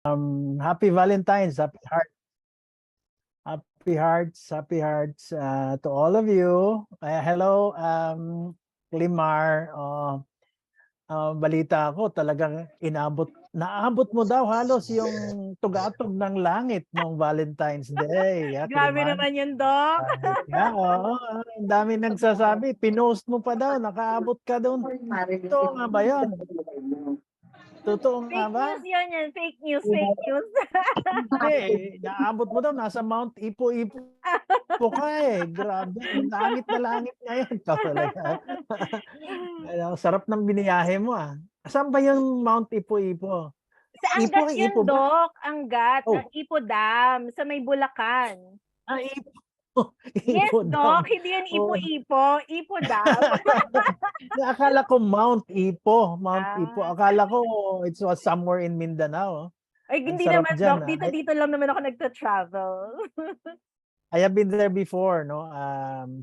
Happy Valentine's, happy hearts to all of you. Hello, Limar. Balita ko talagang naabot mo daw halos yung tugatog ng langit noong Valentine's Day, Grabe Limar. naman yun, Doc. Yeah, oo. Ang dami nagsasabi, pinost mo pa daw, nakaabot ka doon. Totoo nga ba yun? Totoo nga Fake ba? news yan. Fake news. Hindi, naabot mo daw, nasa Mount Ipo ka eh. Grabe, langit na langit ngayon. Ikaw talaga. Sarap ng biniyahe mo ah. Saan ba yung Mount Ipo-Ipo? Sa Ipo Angat kay yun, Ipo ba? Doc. Angat ng Oh, Ipo Dam sa may Bulacan. Ipo. Yes, Ipo Doc. Dam. Hindi yan Oh. Ipo-Ipo. Ipo Dam. Akala ko Mount Ipo. Mount Ipo. Ah. Akala ko it was somewhere in Mindanao. Ay, Ang hindi sarap naman, dyan. Doc. Dito lang naman ako nagta-travel. I have been there before, no?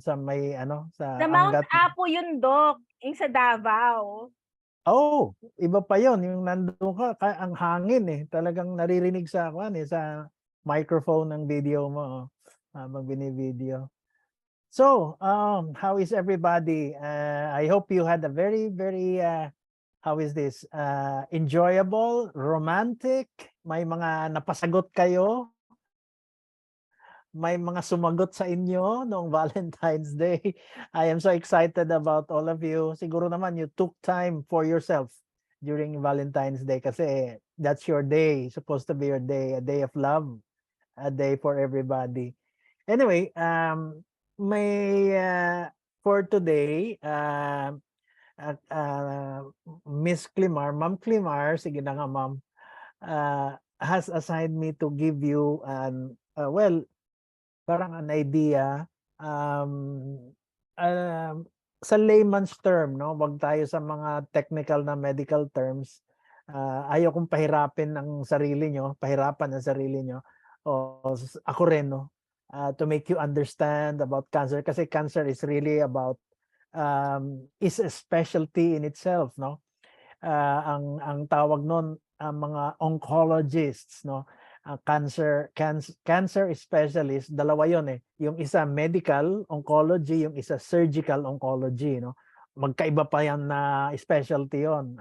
Sa may, Sa sa Mount Angat. Apo yun, Doc. Yung sa Davao. Oh, iba pa yon yung nandoon ka, ang hangin eh. Talagang naririnig sa sa microphone ng video mo habang binivideo. So, how is everybody? I hope you had a very, very, how is this? Enjoyable, romantic, may mga napasagot kayo, may mga sumagot sa inyo noong Valentine's Day. I am so excited about all of you. Siguro naman you took time for yourself during Valentine's Day kasi that's your day, supposed to be your day, a day of love, a day for everybody. Anyway, may for today, Miss Climar, Ma'am Climar, sige na nga ma'am, has assigned me to give you well, parang an idea, um, sa layman's term, no? Wag tayo sa mga technical na medical terms. Ayaw kong pahirapan ang sarili nyo o ako rin, no? To make you understand about cancer kasi cancer is really about is a specialty in itself, no? Ang tawag nun mga oncologists, no? Cancer specialist, dalawa yon eh. Yung isa medical oncology, yung isa surgical oncology, no? Magkaiba pa yan na specialty yon.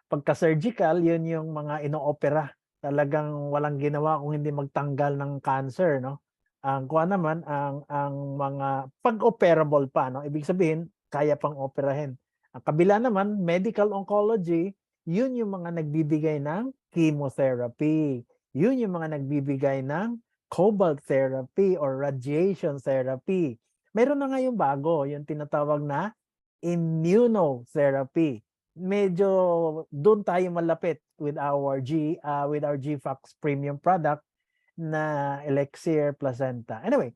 Pagka-surgical, yun yung mga inoopera. Talagang walang ginawa kung hindi magtanggal ng cancer, no? Ang kuha naman ang mga pag-operable pa, no? Ibig sabihin, kaya pang operahin. Ang kabila naman, medical oncology, yun yung mga nagbibigay ng chemotherapy. Yun yung mga nagbibigay ng cobalt therapy or radiation therapy. Meron na ngayong bago, yung tinatawag na immunotherapy. Medyo doon tayo malapit with our GFAX premium product na Elixir Placenta. Anyway,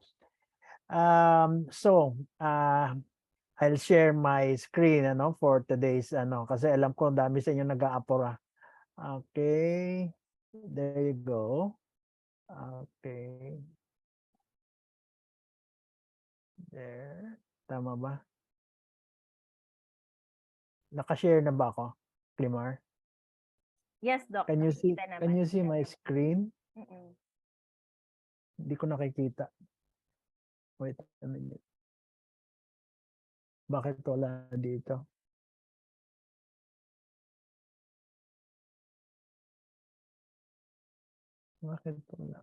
I'll share my screen for today's kasi alam ko dami sa inyo nag-aapura. Okay. There you go. Okay. There. Tama ba? Naka-share na ba ako, Climar? Yes, Doc. Can you see Nakikita can naman. you see my screen? Mm-mm. Hindi ko nakikita. Wait a minute. Bakit wala dito? Bakit wala?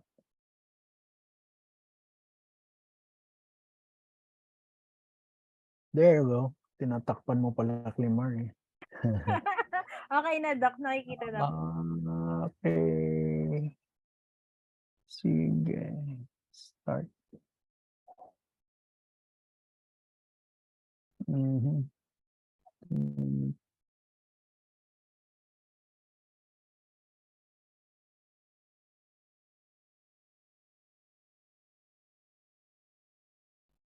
There you go. Tinatakpan mo pala, Climar eh. Okay na, Doc. Nakikita na. Okay. Sige. Start. Mhm. Mm.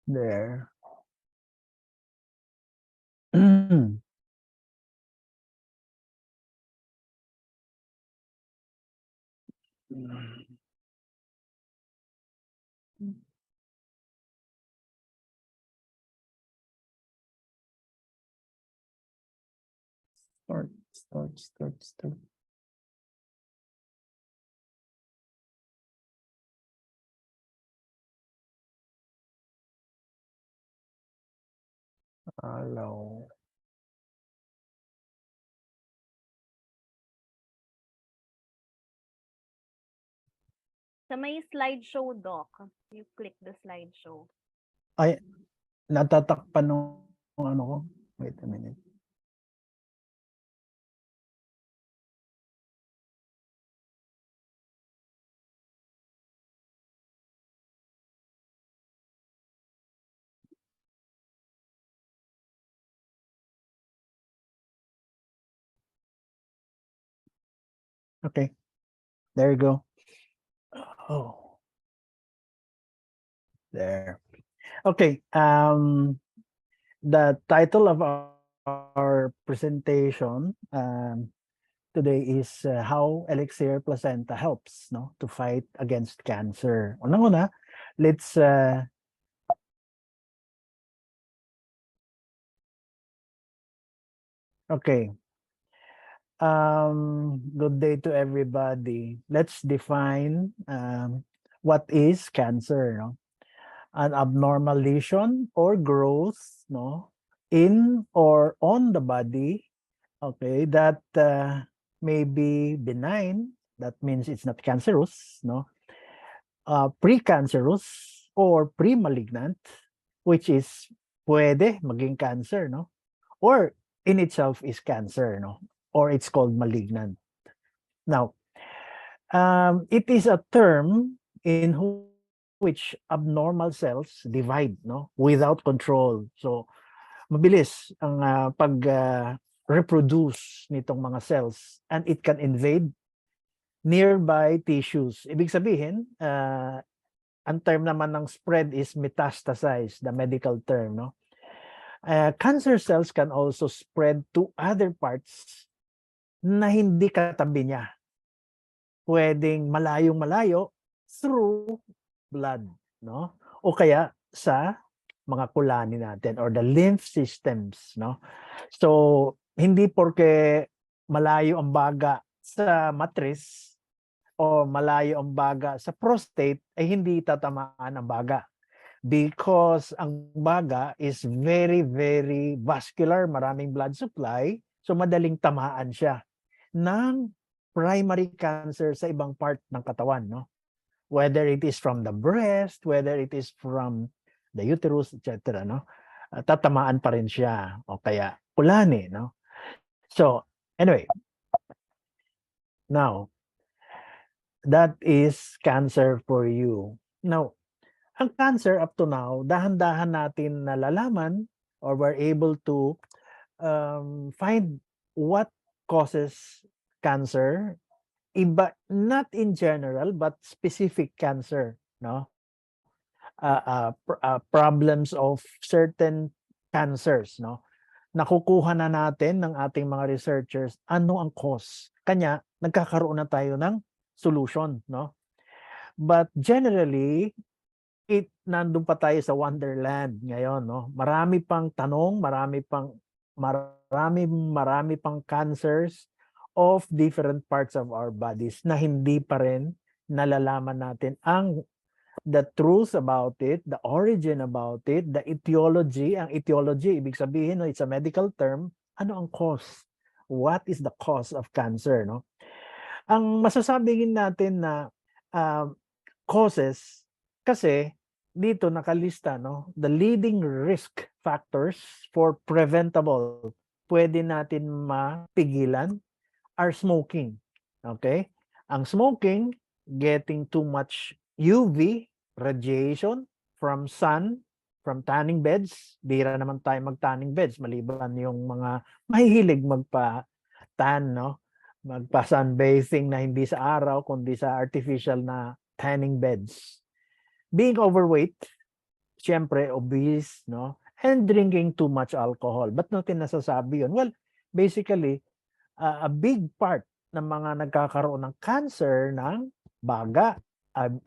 There. Start. Hello. Sa may slideshow, Doc. You click the slideshow. Ay, natatakpan nung ano ko. Wait a minute. Okay. There you go. Oh. There. Okay. The title of our presentation today is how Elixir Placenta helps to fight against cancer. Unang-una, let's okay. Good day to everybody. Let's define what is cancer. An abnormal lesion or growth in or on the body, okay, that may be benign. That means it's not cancerous, precancerous or pre-malignant, which is pwede maging cancer, or in itself is cancer, or it's called malignant. Now, it is a term in which abnormal cells divide, without control. So, mabilis ang reproduce nitong mga cells, and it can invade nearby tissues. Ibig sabihin, ang term naman ng spread is metastasize, the medical term, cancer cells can also spread to other parts na hindi katabi niya. Pwedeng malayong-malayo through blood, o kaya sa mga kulani natin or the lymph systems, So, hindi porke malayo ang baga sa matris o malayo ang baga sa prostate ay hindi tatamaan ang baga. Because ang baga is very, very vascular, maraming blood supply, so madaling tamaan siya ng primary cancer sa ibang part ng katawan, whether it is from the breast, whether it is from the uterus, etc., tatamaan pa rin siya o kaya kulani, So, anyway, now, that is cancer for you. Now, ang cancer up to now, dahan-dahan natin nalalaman or we're able to find what causes cancer. Iba, not in general, but specific cancer, problems of certain cancers, nakukuha na natin ng ating mga researchers ano ang cause. Kanya, nagkakaroon na tayo ng solution, But generally, nandun pa tayo sa wonderland ngayon, Marami pang tanong, marami pang cancers of different parts of our bodies na hindi pa rin nalalaman natin the truth about it, the origin about it, the etiology. Ang etiology, ibig sabihin, it's a medical term, ano ang cause? What is the cause of cancer, Ang masasabihin natin na causes, kasi dito nakalista, the leading risk factors for preventable, pwede natin mapigilan, are smoking. Okay? Ang smoking, getting too much UV radiation from sun, from tanning beds. Bira naman tayo mag-tanning beds, maliban yung mga mahihilig magpa-tan, magpa-sunbathing na hindi sa araw, kundi sa artificial na tanning beds. Being overweight, syempre obese, and drinking too much alcohol. Ba't natin nasasabi yun? Well, basically, a big part ng mga nagkakaroon ng cancer ng baga,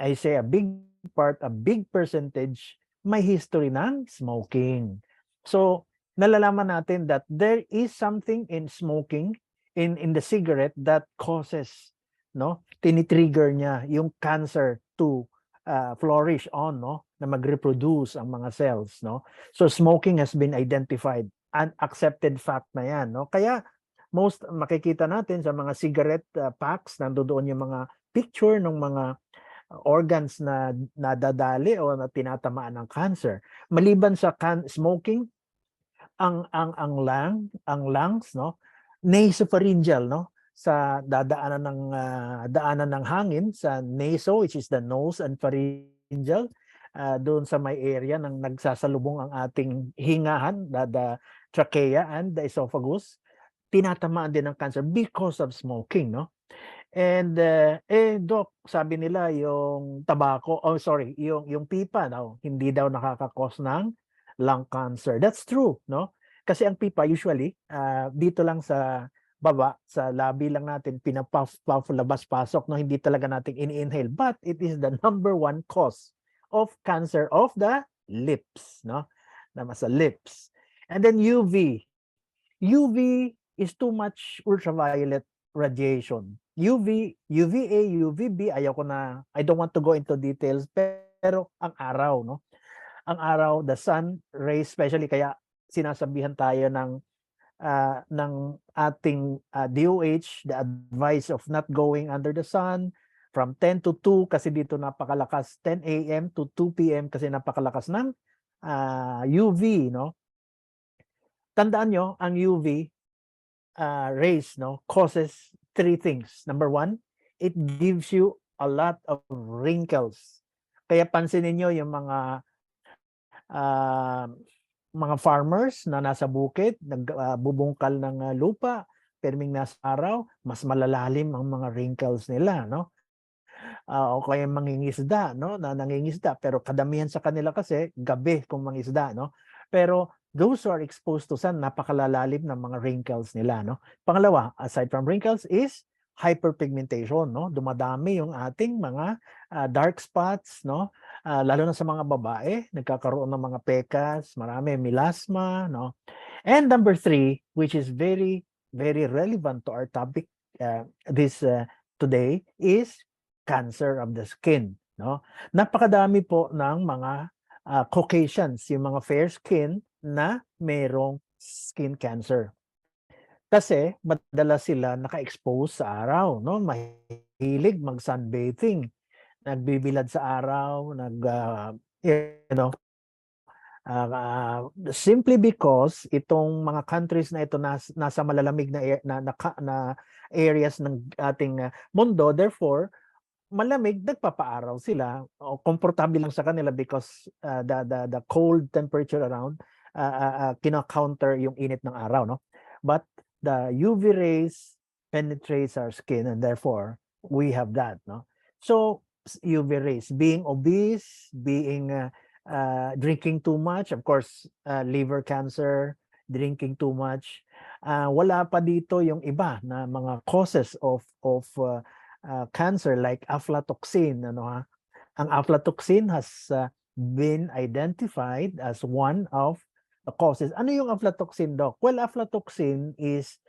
I say a big part, a big percentage, may history ng smoking. So, nalalaman natin that there is something in smoking, in the cigarette that causes, tinitrigger niya yung cancer to flourish on, no, na mag-reproduce ang mga cells, no. So smoking has been identified, an accepted fact na yan, no. Kaya most makikita natin sa mga cigarette packs, nandoon yung mga picture ng mga organs na nadadali o na tinatamaan ng cancer. Maliban sa smoking, ang lungs, no, nasopharyngeal, no, sa daanan ng hangin sa naso, which is the nose, and pharyngeal, doon sa may area ng nagsasalubong ang ating hingahan, the trachea and the esophagus, tinatamaan din ng cancer because of smoking, no. And doc, sabi nila yung tobacco, oh sorry, yung pipa daw hindi daw nakaka-cause ng lung cancer. That's true, no? Kasi ang pipa usually dito lang sa baba, sa labi lang natin pinapuff labas-pasok, no, hindi talaga natin ini-inhale, but it is the number one cause of cancer of the lips, no? Naman sa lips. And then UV. UV is too much ultraviolet radiation. UVA, UVB, ayaw ko na, I don't want to go into details, pero ang araw, no? Ang araw, the sun rays, especially kaya sinasabihan tayo ng ating DOH, the advice of not going under the sun from 10 to 2 kasi dito napakalakas, 10 a.m. to 2 p.m. kasi napakalakas ng UV, no? Tandaan nyo, ang UV rays, no, causes three things. Number one, it gives you a lot of wrinkles. Kaya pansinin niyo yung mga farmers na nasa bukid, nagbubungkal ng lupa, perming nasa araw, mas malalalim ang mga wrinkles nila, no? O kaya mangingisda, no, na nangingisda, pero kadamihan sa kanila kasi gabi kung mangisda, no? Pero those who are exposed to sun, napakalalalim ng mga wrinkles nila, no? Pangalawa, aside from wrinkles is hyperpigmentation, no? Dumadami yung ating mga dark spots, no? Lalo na sa mga babae, nagkakaroon ng mga pekas, marami melasma, no? And number three, which is very, very relevant to our topic today, is cancer of the skin, no? Napakadami po ng mga Caucasians, yung mga fair skin na mayroong skin cancer. Kasi madalas sila naka-expose sa araw, no? Mahilig mag-sunbathing, nagbibilad sa araw, simply because itong mga countries na ito nasa malalamig na areas ng ating mundo, therefore malamig, nagpapaaraw sila, o komportable lang sa kanila because the cold temperature around kina-counter yung init ng araw, no? But the UV rays penetrates our skin and therefore we have that, no? So UV rays, being obese, being drinking too much, of course, liver cancer, drinking too much. Wala pa dito yung iba na mga causes of cancer like aflatoxin, ano ha? Ang aflatoxin has been identified as one of the causes. Ano yung aflatoxin, Doc? Well, aflatoxin is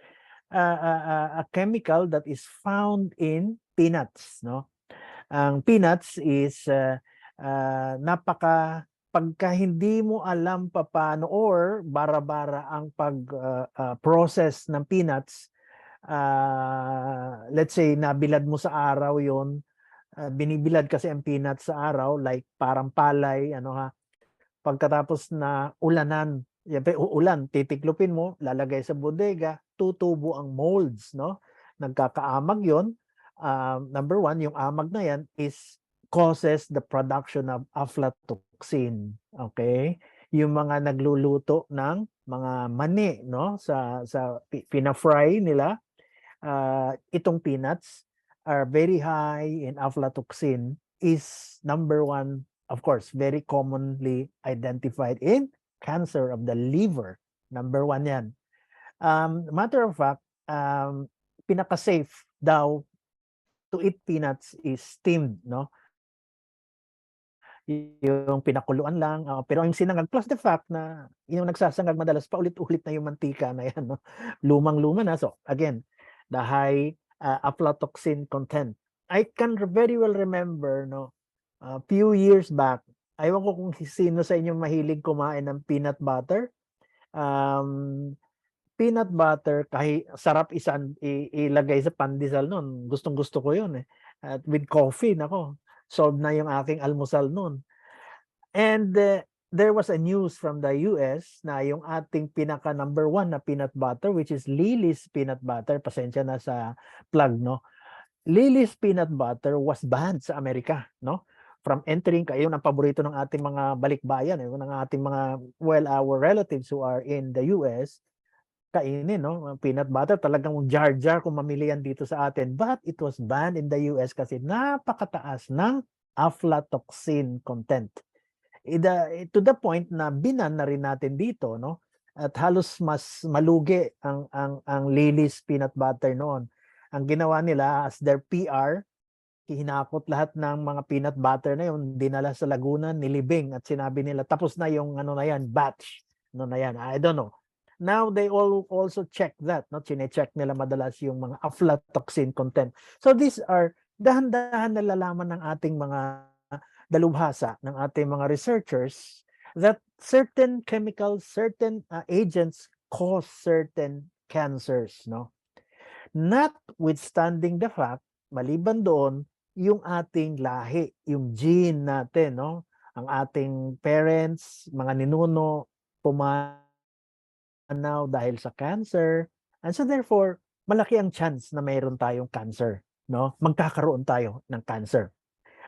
a chemical that is found in peanuts, no? Ang peanuts is pagka hindi mo alam paano or bara-bara ang process ng peanuts, let's say nabilad mo sa araw yon, binibilad kasi ang peanuts sa araw like parang palay, ano ha, pagkatapos na ulanan, uulan, titiklopin mo, lalagay sa bodega, tutubo ang molds, no? Nagkakaamag yon. Number one, yung amag na yan causes the production of aflatoxin, okay? Yung mga nagluluto ng mga mani, no, sa pina-fry nila, itong peanuts are very high in aflatoxin, is number one, of course, very commonly identified in cancer of the liver. Number one yan. Matter of fact, pinaka-safe daw to eat peanuts is steamed, no? Yung pinakuluan lang, pero yung sinangag, plus the fact na yung nagsasangag madalas paulit-ulit na yung mantika na yan, no? Lumang-luma na. So again, the high aflatoxin content. I can very well remember, no, few years back, ewan ko kung sino sa inyo mahilig kumain ng peanut butter. Peanut butter, kahit sarap ilagay sa pandesal no'n, gustong-gusto ko 'yun, eh. At with coffee, naku, solve na 'yung aking almusal no'n. And, there was a news from the US na 'yung ating pinaka number 1 na peanut butter, which is Lily's peanut butter, pasensya na sa plug 'no. Lily's peanut butter was banned sa Amerika 'no, from entering, yun ang paborito ng ating mga balikbayan, eh, ng ating mga, well, our relatives who are in the US, kainin 'no, ang peanut butter talagang jar-jar kung mamili yan dito sa atin. But it was banned in the US kasi napakataas ng aflatoxin content. To the point na binan na rin natin dito 'no, at halos mas malugi ang Lily's peanut butter noon. Ang ginawa nila as their PR, hinakot lahat ng mga peanut butter na yun, dinala sa Laguna, nilibing at sinabi nila tapos na yung ano na yan, batch ano na yan. I don't know. Now they also check that, no? Chine-check nila madalas yung mga aflatoxin content. So these are dahan-dahan nalalaman ng ating mga dalubhasa, ng ating mga researchers, that certain chemicals, certain agents cause certain cancers, no? Notwithstanding the fact, maliban doon, yung ating lahi, yung gene natin, no? Ang ating parents, mga ninuno, pumanaw dahil sa cancer. And so therefore, malaki ang chance na mayroon tayong cancer, no? Magkakaroon tayo ng cancer.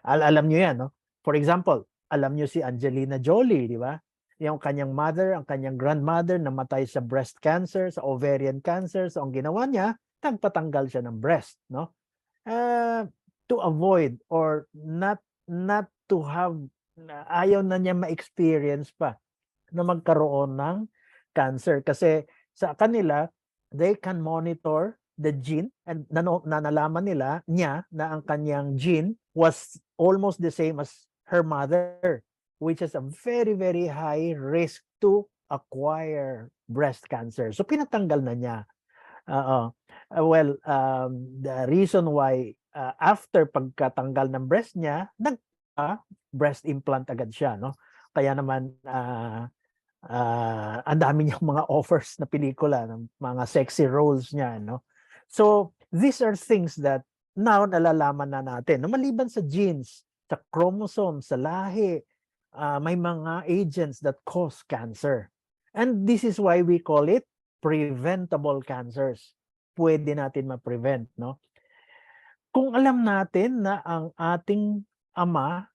Alam niyo 'yan, no? For example, alam niyo si Angelina Jolie, di ba? Yung kanyang mother, ang kanyang grandmother namatay sa breast cancer, sa ovarian cancer. So ang ginawa niya, nagpatanggal siya ng breast, no? To avoid or not to have, ayaw na niya ma-experience pa na magkaroon ng cancer kasi sa kanila, they can monitor the gene and nalaman niya na ang kanyang gene was almost the same as her mother, which is a very, very high risk to acquire breast cancer. So pinatanggal na niya. Well, the reason why, after pagkatanggal ng breast niya, breast implant agad siya, no? Kaya naman, ang dami niyang mga offers na pelikula ng mga sexy roles niya, no? So, these are things that now nalalaman na natin. No, maliban sa genes, sa chromosome, sa lahi, may mga agents that cause cancer. And this is why we call it preventable cancers. Pwede natin ma-prevent, no? Kung alam natin na ang ating ama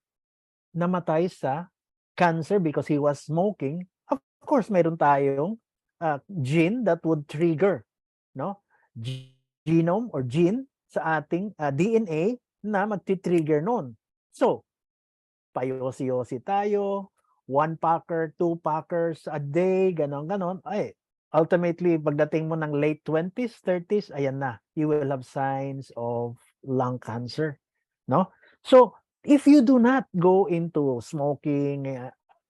namatay sa cancer because he was smoking, of course, mayroon tayong gene that would trigger, no? Genome or gene sa ating DNA na magti-trigger nun. So, payosi-yosi tayo, 1 packer, 2 packers a day, ganon-ganon. Ay, ultimately, pagdating mo ng late 20s, 30s, ayan na, you will have signs of lung cancer, no? So, if you do not go into smoking,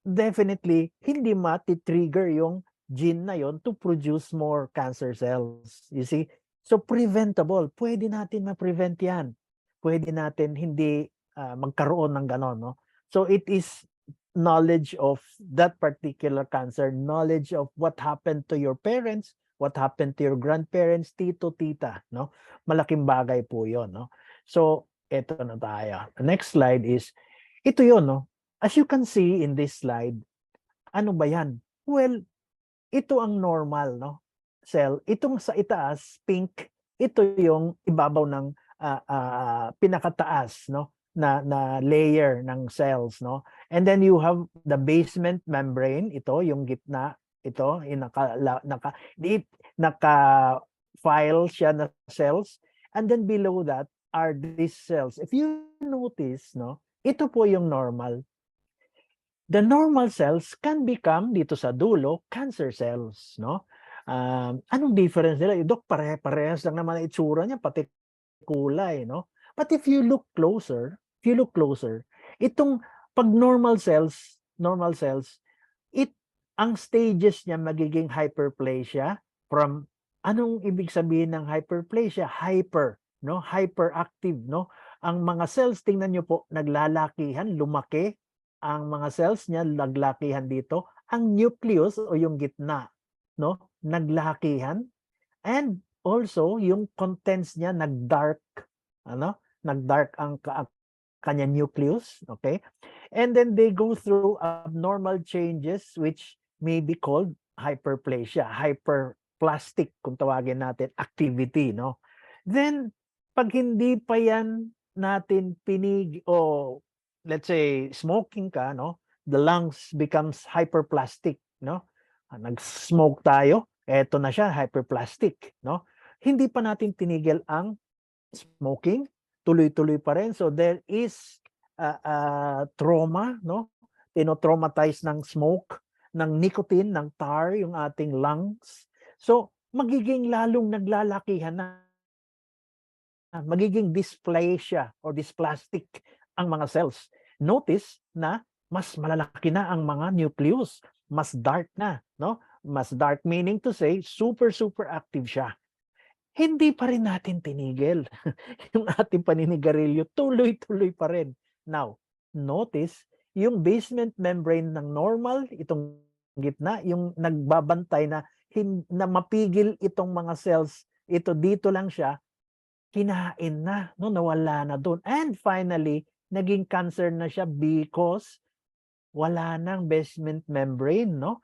definitely, hindi mati-trigger yung gene na yon to produce more cancer cells. You see? So, preventable. Pwede natin ma-prevent yan. Pwede natin hindi magkaroon ng ganon, no? So, it is knowledge of that particular cancer, knowledge of what happened to your parents, what happened to your grandparents, tito, tita, no? Malaking bagay po 'yon, no? So, eto na tayo. The next slide is ito 'yon, no? As you can see in this slide, ano ba 'yan? Well, ito ang normal, no? Cell. Itong sa itaas, pink, ito yung ibabaw ng pinakataas, no? Na layer ng cells, no? And then you have the basement membrane, ito yung gitna, ito yung naka-file siya na cells, and then below that are these cells. If you notice, no, ito po yung normal. The normal cells can become dito sa dulo cancer cells, no? Anong difference nila? Dok, pare-parehas lang naman ang itsura niya, pati kulay, no? But if you look closer, itong pag normal cells, ang stages niya magiging hyperplasia. From anong ibig sabihin ng hyperplasia? Hyper, no? Hyperactive, no? Ang mga cells, tingnan niyo po, naglalakihan, lumaki ang mga cells niya, naglakihan dito. Ang nucleus o yung gitna, no, naglakihan. And also, yung contents niya nag-dark, ano, nag-dark ang kanyang nucleus, okay? And then they go through abnormal changes which may be called hyperplasia, hyperplastic kung tawagin natin, activity, no? Then, pag hindi pa yan natin o let's say smoking ka, no? The lungs becomes hyperplastic, no? Nag-smoke tayo, eto na siya, hyperplastic, no? Hindi pa natin tinigil ang smoking, tuloy-tuloy pa rin. So there is trauma, no? Tino-traumatize ng smoke, ng nicotine, ng tar, yung ating lungs. So magiging lalong naglalakihan na, magiging dysplasia or dysplastic ang mga cells. Notice na mas malalaki na ang mga nucleus, mas dark na, no? Mas dark meaning to say super active siya. Hindi pa rin natin tinigil yung ating paninigarilyo, tuloy-tuloy pa rin. Now, notice yung basement membrane ng normal, itong gitna, yung nagbabantay na na mapigil itong mga cells, ito dito lang siya, kinain na, no, nawala na doon. And finally, naging cancer na siya because wala nang basement membrane, no?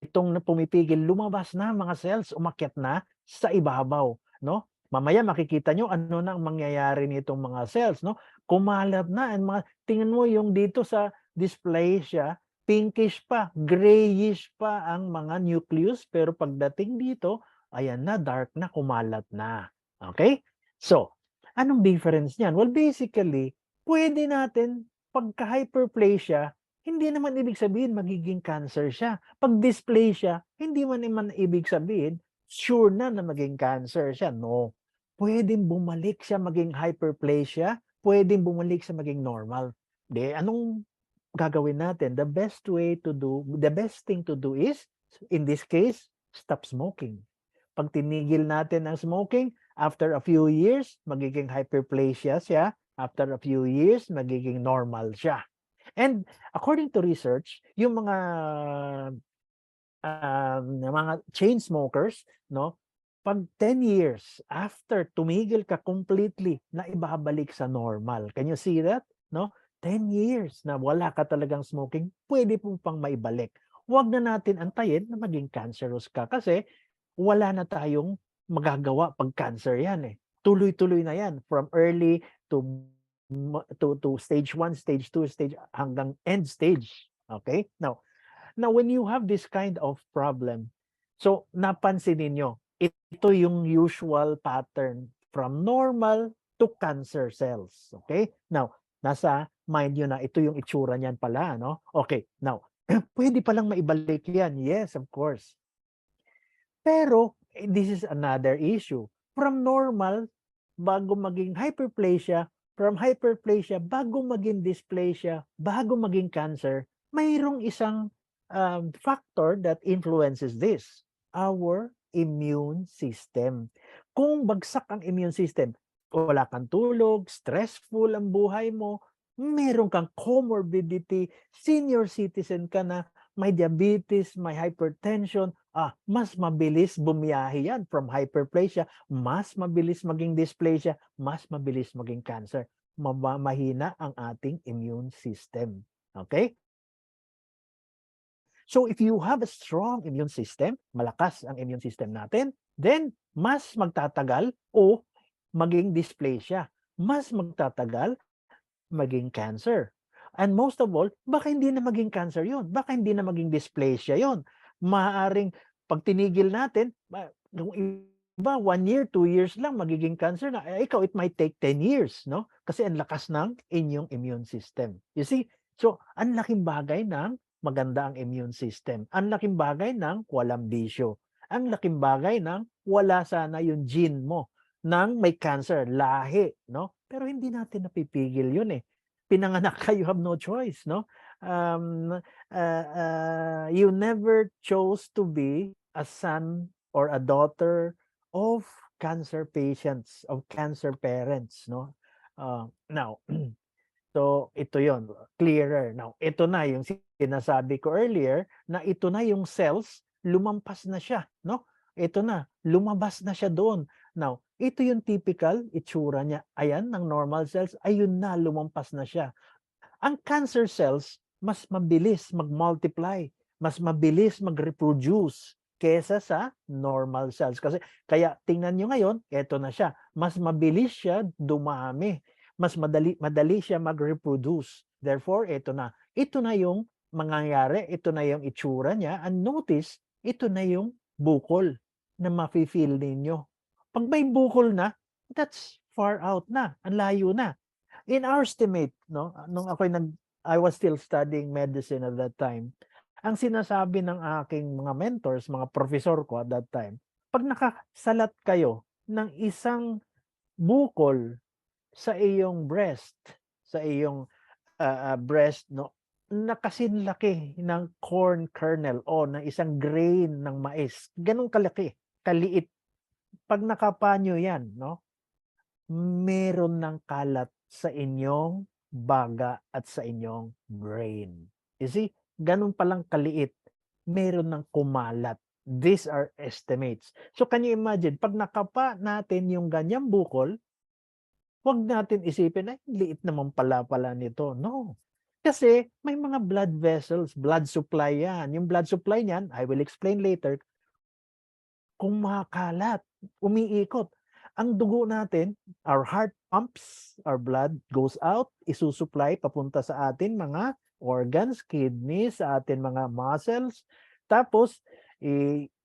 Itong pumipigil, lumabas na mga cells, umakyat na sa ibabaw, no? Mamaya makikita nyo ano na ang mangyayari nitong mga cells, no? Kumalat na, and tingnan mo yung dito sa dysplasia, pinkish pa, grayish pa ang mga nucleus, pero pagdating dito, ayan na, dark na, kumalat na. Okay? So, anong difference niyan? Well, basically, pwede natin pagka-hyperplasia, hindi naman ibig sabihin magiging cancer siya. Pag dysplasia, hindi naman ibig sabihin sure na maging cancer siya. No. Pwedeng bumalik siya maging hyperplasia, pwedeng bumalik siya maging normal. Anong gagawin natin? The best thing to do is, in this case, stop smoking. Pag tinigil natin ang smoking, after a few years, magiging hyperplasia siya. After a few years, magiging normal siya. And according to research, yung mga chain smokers, no, pag 10 years after tumigil ka completely, na ibabalik sa normal. Can you see that? No? 10 years na wala ka talagang smoking, pwede po pang maibalik. Huwag na natin antayin na maging cancerous ka kasi wala na tayong magagawa pag cancer yan eh. Tuloy-tuloy na yan from early to stage 1, stage 2, stage hanggang end stage. Okay? Now when you have this kind of problem, so napansin niyo, ito yung usual pattern from normal to cancer cells. Okay? Now, nasa mind nyo na ito yung itsura niyan pala, no? Okay, now, pwede palang maibalik yan. Yes, of course. Pero, this is another issue. From normal, bago maging hyperplasia, from hyperplasia, bago maging dysplasia, bago maging cancer, mayroong isang factor that influences this, our immune system. Kung bagsak ang immune system, wala kang tulog, stressful ang buhay mo, meron kang comorbidity, senior citizen ka na, may diabetes, may hypertension, mas mabilis bumiyahe yan from hyperplasia, mas mabilis maging dysplasia, mas mabilis maging cancer. Mahina ang ating immune system. Okay? So if you have a strong immune system, malakas ang immune system natin, then mas magtatagal o maging dysplasia. Mas magtatagal maging cancer. And most of all, baka hindi na maging cancer yon, baka hindi na maging dysplasia yon. Maaaring pag tinigil natin, yung iba 1 year, 2 years lang magiging cancer na. Ikaw, it might take 10 years, no? Kasi ang lakas ng inyong immune system. You see? So, ang laking bagay ng maganda ang immune system. Ang laking bagay ng walang bisyo. Ang laking bagay ng wala sana yung gene mo ng may cancer, lahi, no? Pero hindi natin napipigil yun eh. Pinanganak ka, you have no choice, no? You never chose to be a son or a daughter of cancer patients, of cancer parents, no? Now, so ito yon, clearer. Now, ito na yung sinasabi ko earlier na ito na yung cells, lumampas na siya, no? Ito na, lumabas na siya doon. Now, ito yung typical itsura niya. Ayan, ng normal cells, ayun na, lumampas na siya. Ang cancer cells, mas mabilis mag-multiply, mas mabilis mag-reproduce kesa sa normal cells. Kasi kaya tingnan nyo ngayon, eto na siya. Mas mabilis siya dumami. Mas madali siya mag-reproduce. Therefore, ito na. Ito na yung mangyayari. Ito na yung itsura niya. And notice, ito na yung bukol na mafe-feel ninyo. Pag may bukol na, that's far out na. Ang layo na. In our estimate, no, nung I was still studying medicine at that time, ang sinasabi ng aking mga mentors, mga professor ko at that time, pag nakasalat kayo ng isang bukol sa iyong breast, sa iyong breast, no, na kasinlaki ng corn kernel o ng isang grain ng mais, ganun kalaki, kaliit. Pag nakapanyo yan, no, meron ng kalat sa inyong baga at sa inyong brain. You see, ganun palang kaliit, meron ng kumalat. These are estimates. So can you imagine, pag nakapa natin yung ganyang bukol, huwag natin isipin, ay, liit naman pala nito. No. Kasi may mga blood vessels, blood supply yan. Yung blood supply niyan, I will explain later, kumakalat, umiikot. Ang dugo natin, our heart pumps, our blood goes out, isusupply papunta sa atin mga organs, kidneys, sa atin mga muscles. Tapos,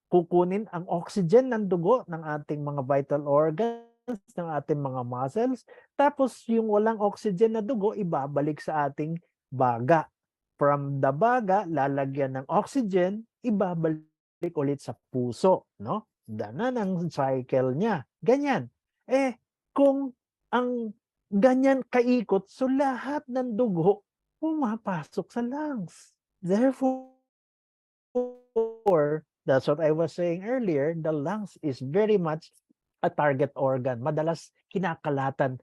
kukunin ang oxygen ng dugo ng ating mga vital organs, ng ating mga muscles. Tapos, yung walang oxygen na dugo, ibabalik sa ating baga. From the baga, lalagyan ng oxygen, ibabalik ulit sa puso, no? Ganon ang cycle niya. Ganyan. Kung ang ganyan kaikot, so lahat ng dugo pumapasok sa lungs. Therefore, that's what I was saying earlier, the lungs is very much a target organ. Madalas kinakalatan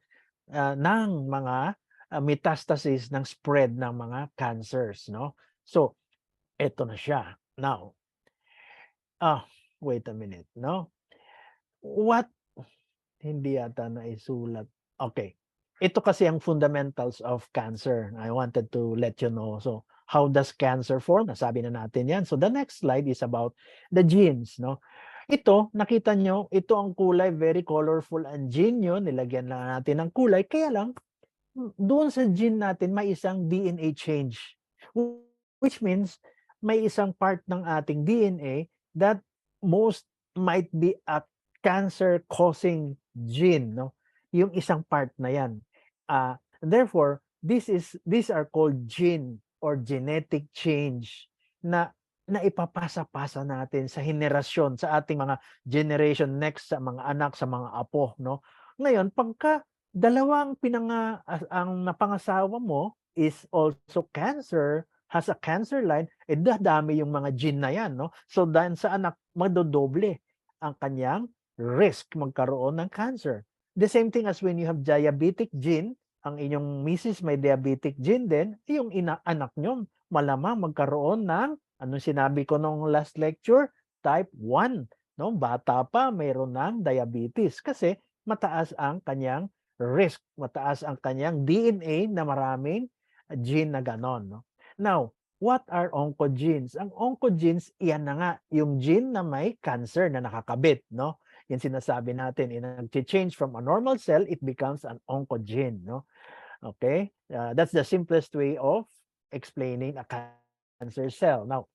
ng mga metastasis ng spread ng mga cancers, no? So, eto na siya. Now, wait a minute, no? What? Hindi yata naisulat. Okay. Ito kasi ang fundamentals of cancer. I wanted to let you know. So, how does cancer form? Nasabi na natin yan. So, the next slide is about the genes, no? Ito, nakita nyo, ito ang kulay, very colorful ang gene yun. Nilagyan lang natin ng kulay. Kaya lang, doon sa gene natin, may isang DNA change. Which means, may isang part ng ating DNA that most might be a cancer-causing gene, no? Yung isang part na yan. Therefore, these are called gene or genetic change na ipapasa-pasa natin sa henerasyon, sa ating mga generation next, sa mga anak, sa mga apo, no? Ngayon, pagka dalawang ang napangasawa mo is also cancer, has a cancer line, dadami yung mga gene na yan, no? So, dahil sa anak, madodoble ang kanyang risk magkaroon ng cancer. The same thing as when you have diabetic gene, ang inyong misis may diabetic gene din, yung anak nyo malamang magkaroon ng, anong sinabi ko nung last lecture, type 1. No? Bata pa, mayroon ng diabetes kasi mataas ang kanyang risk, mataas ang kanyang DNA na maraming gene na ganon. No? Now, what are oncogenes? Ang oncogenes, iyan na nga, yung gene na may cancer na nakakabit, no? Yan sinasabi natin, nag-change from a normal cell, it becomes an oncogene, no? Okay? That's the simplest way of explaining a cancer cell. Now,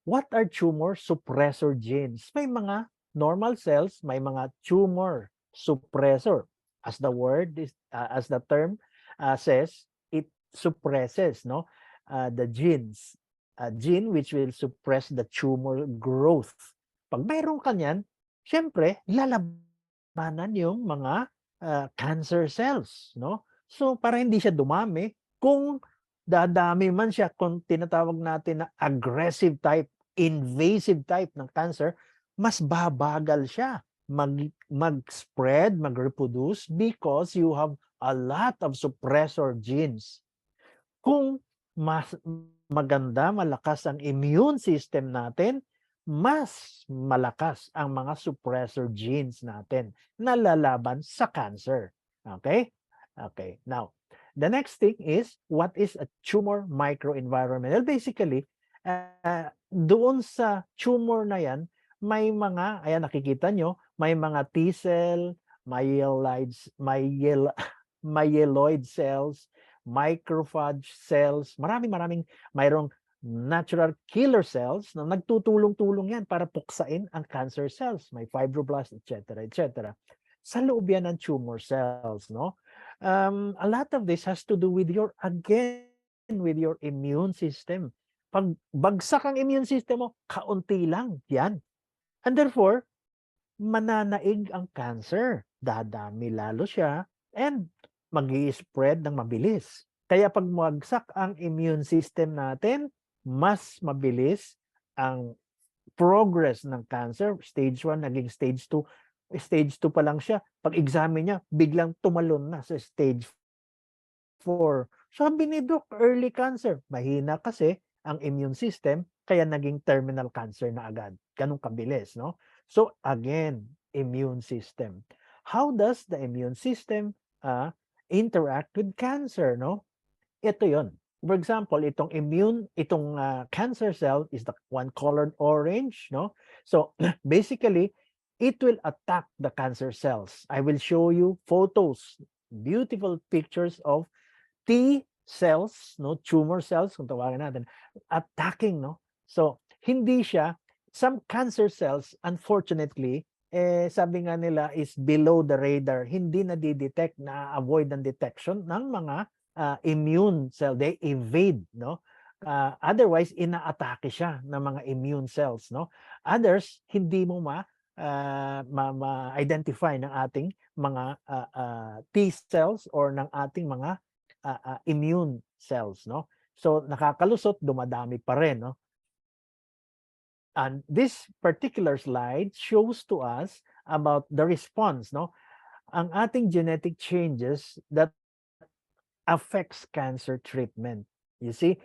what are tumor suppressor genes? May mga normal cells, may mga tumor suppressor. As the word is, as the term says, it suppresses, no? The genes, a gene which will suppress the tumor growth. Pag mayroon ka niyan, siyempre, lalabanan yung mga cancer cells, no? So, para hindi siya dumami, kung dadami man siya, kung tinatawag natin na aggressive type, invasive type ng cancer, mas babagal siya mag-spread, mag-reproduce because you have a lot of suppressor genes. Kung mas maganda, malakas ang immune system natin, mas malakas ang mga suppressor genes natin na lalaban sa cancer. Okay? Okay. Now, the next thing is, what is a tumor microenvironment? Well, basically, doon sa tumor na yan, may mga, ayan nakikita nyo, may mga T-cell, myeloid cells, microphage cells, mayroong natural killer cells na nagtutulong-tulong yan para puksain ang cancer cells. May fibroblast, etc., etc. Sa loob yan ng tumor cells, no? A lot of this has to do with your immune system. Pag bagsak ang immune system mo, kaunti lang yan. And therefore, mananaig ang cancer. Dadami lalo siya and mag-i-spread ng mabilis. Kaya pag magsak ang immune system natin, mas mabilis ang progress ng cancer. Stage 1, naging stage 2. Stage 2 pa lang siya. Pag examine niya, biglang tumalon na sa stage 4. Sabi ni Doc, early cancer. Mahina kasi ang immune system, kaya naging terminal cancer na agad. Ganun kabilis, no? So again, immune system. How does the immune system interact with cancer, no? Ito 'yon. For example, itong cancer cell is the one colored orange, no? So basically, it will attack the cancer cells. I will show you photos, beautiful pictures of T cells, no, tumor cells kung tawagin natin, attacking, no. So hindi siya, some cancer cells unfortunately, sabi nga nila is below the radar, hindi na-detect, na-avoid ng detection ng mga immune cell, they evade, no. Otherwise inaatake siya ng mga immune cells, no. Others hindi mo ma-identify ng ating mga T cells or ng ating mga immune cells, no. So nakakalusot, dumadami pa rin, no. And this particular slide shows to us about the response, no, ang ating genetic changes that affects cancer treatment. You see,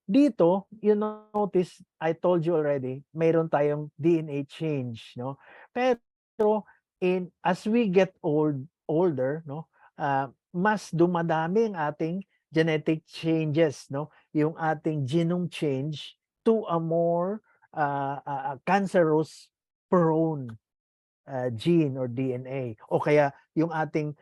dito, you notice, I told you already, mayroon tayong DNA change, no. Pero as we get older, no, mas dumadami ang ating genetic changes, no, yung ating genome change to a more cancerous prone gene or DNA, o kaya yung ating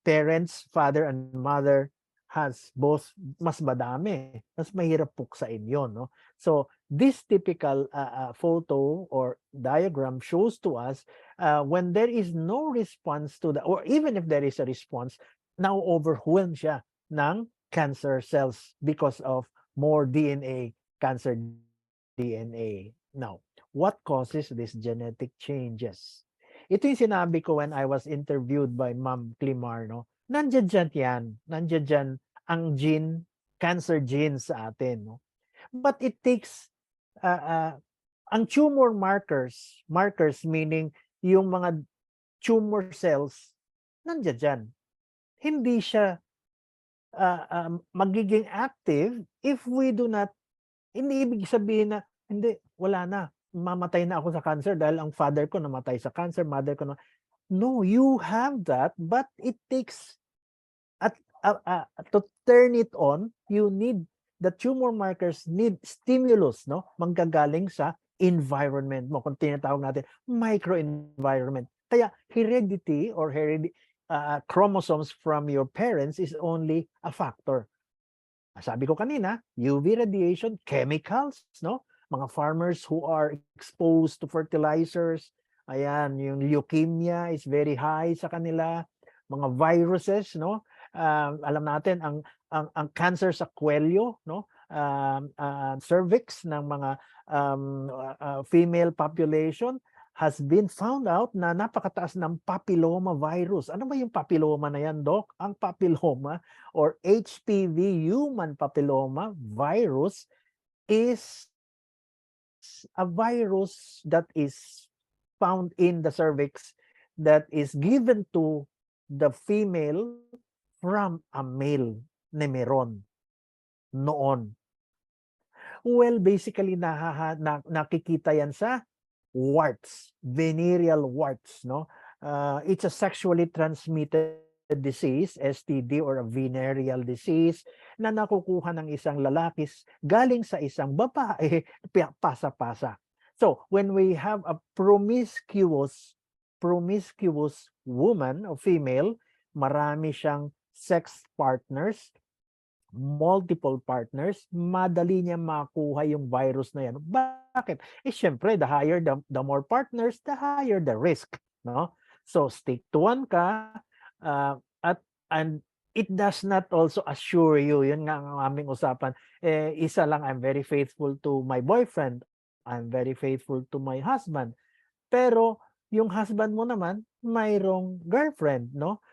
parents, father and mother has both, mas madami, mas mahirap puksain yon, no. So this typical photo or diagram shows to us when there is no response to the, or even if there is a response, now overwhelmed siya ng cancer cells because of more DNA, cancer DNA. Now, what causes these genetic changes? Ito yung sinabi ko when I was interviewed by Ma'am Climar, no? Nandiyan yan. Nandiyan dyan ang gene, cancer gene sa atin, no? But it takes, ang tumor markers meaning yung mga tumor cells, nandiyan dyan. Hindi siya magiging active if we do not, hindi ibig sabihin na, hindi, wala na, mamatay na ako sa cancer dahil ang father ko namatay sa cancer, mother ko na. No, you have that, but it takes to turn it on, you need, the tumor markers need stimulus, no? Manggagaling sa environment mo, kung tinatawag natin microenvironment. Kaya heredity or chromosomes from your parents is only a factor. Sabi ko kanina, UV radiation, chemicals, no? Mga farmers who are exposed to fertilizers, ayan, yung leukemia is very high sa kanila, mga viruses, no? Alam natin ang cancer sa kwelyo, no? Cervix ng mga female population has been found out na napakataas ng papilloma virus. Ano ba yung papilloma na yan, Doc? Ang papilloma or HPV, human papilloma virus, is a virus that is found in the cervix that is given to the female from a male na meron noon? Well, basically nakikita yan sa warts, venereal warts, no? It's a sexually transmitted disease, STD or a venereal disease na nakukuha ng isang lalaki galing sa isang babae, pasa-pasa. So, when we have a promiscuous woman o female, marami siyang sex partners, multiple partners, madali niya makuha yung virus na yan. Bakit? Syempre, the higher the more partners, the higher the risk, no? So stick to one ka, and it does not also assure you, yun nga ang aming usapan, isa lang, I'm very faithful to my boyfriend, I'm very faithful to my husband. Pero yung husband mo naman, mayroong girlfriend, no?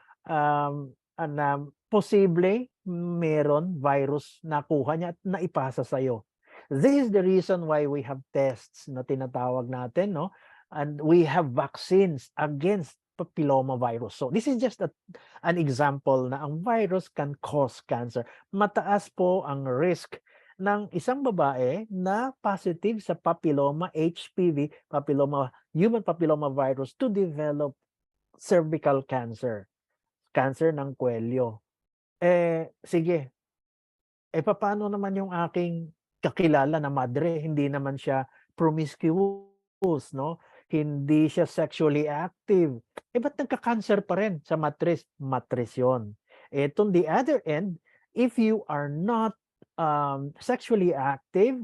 Posible meron virus nakuha niya at naipasa sa'yo. This is the reason why we have tests na tinatawag natin, no? And we have vaccines against papillomavirus. So this is just an example na ang virus can cause cancer. Mataas po ang risk ng isang babae na positive sa papilloma, HPV, human papillomavirus, to develop cervical cancer, cancer ng kuwelyo. Sige, papaano naman yung aking kakilala na madre, hindi naman siya promiscuous, no? Hindi siya sexually active. Ba't nagka-cancer pa rin sa matris? Matris yun. On the other end, if you are not sexually active,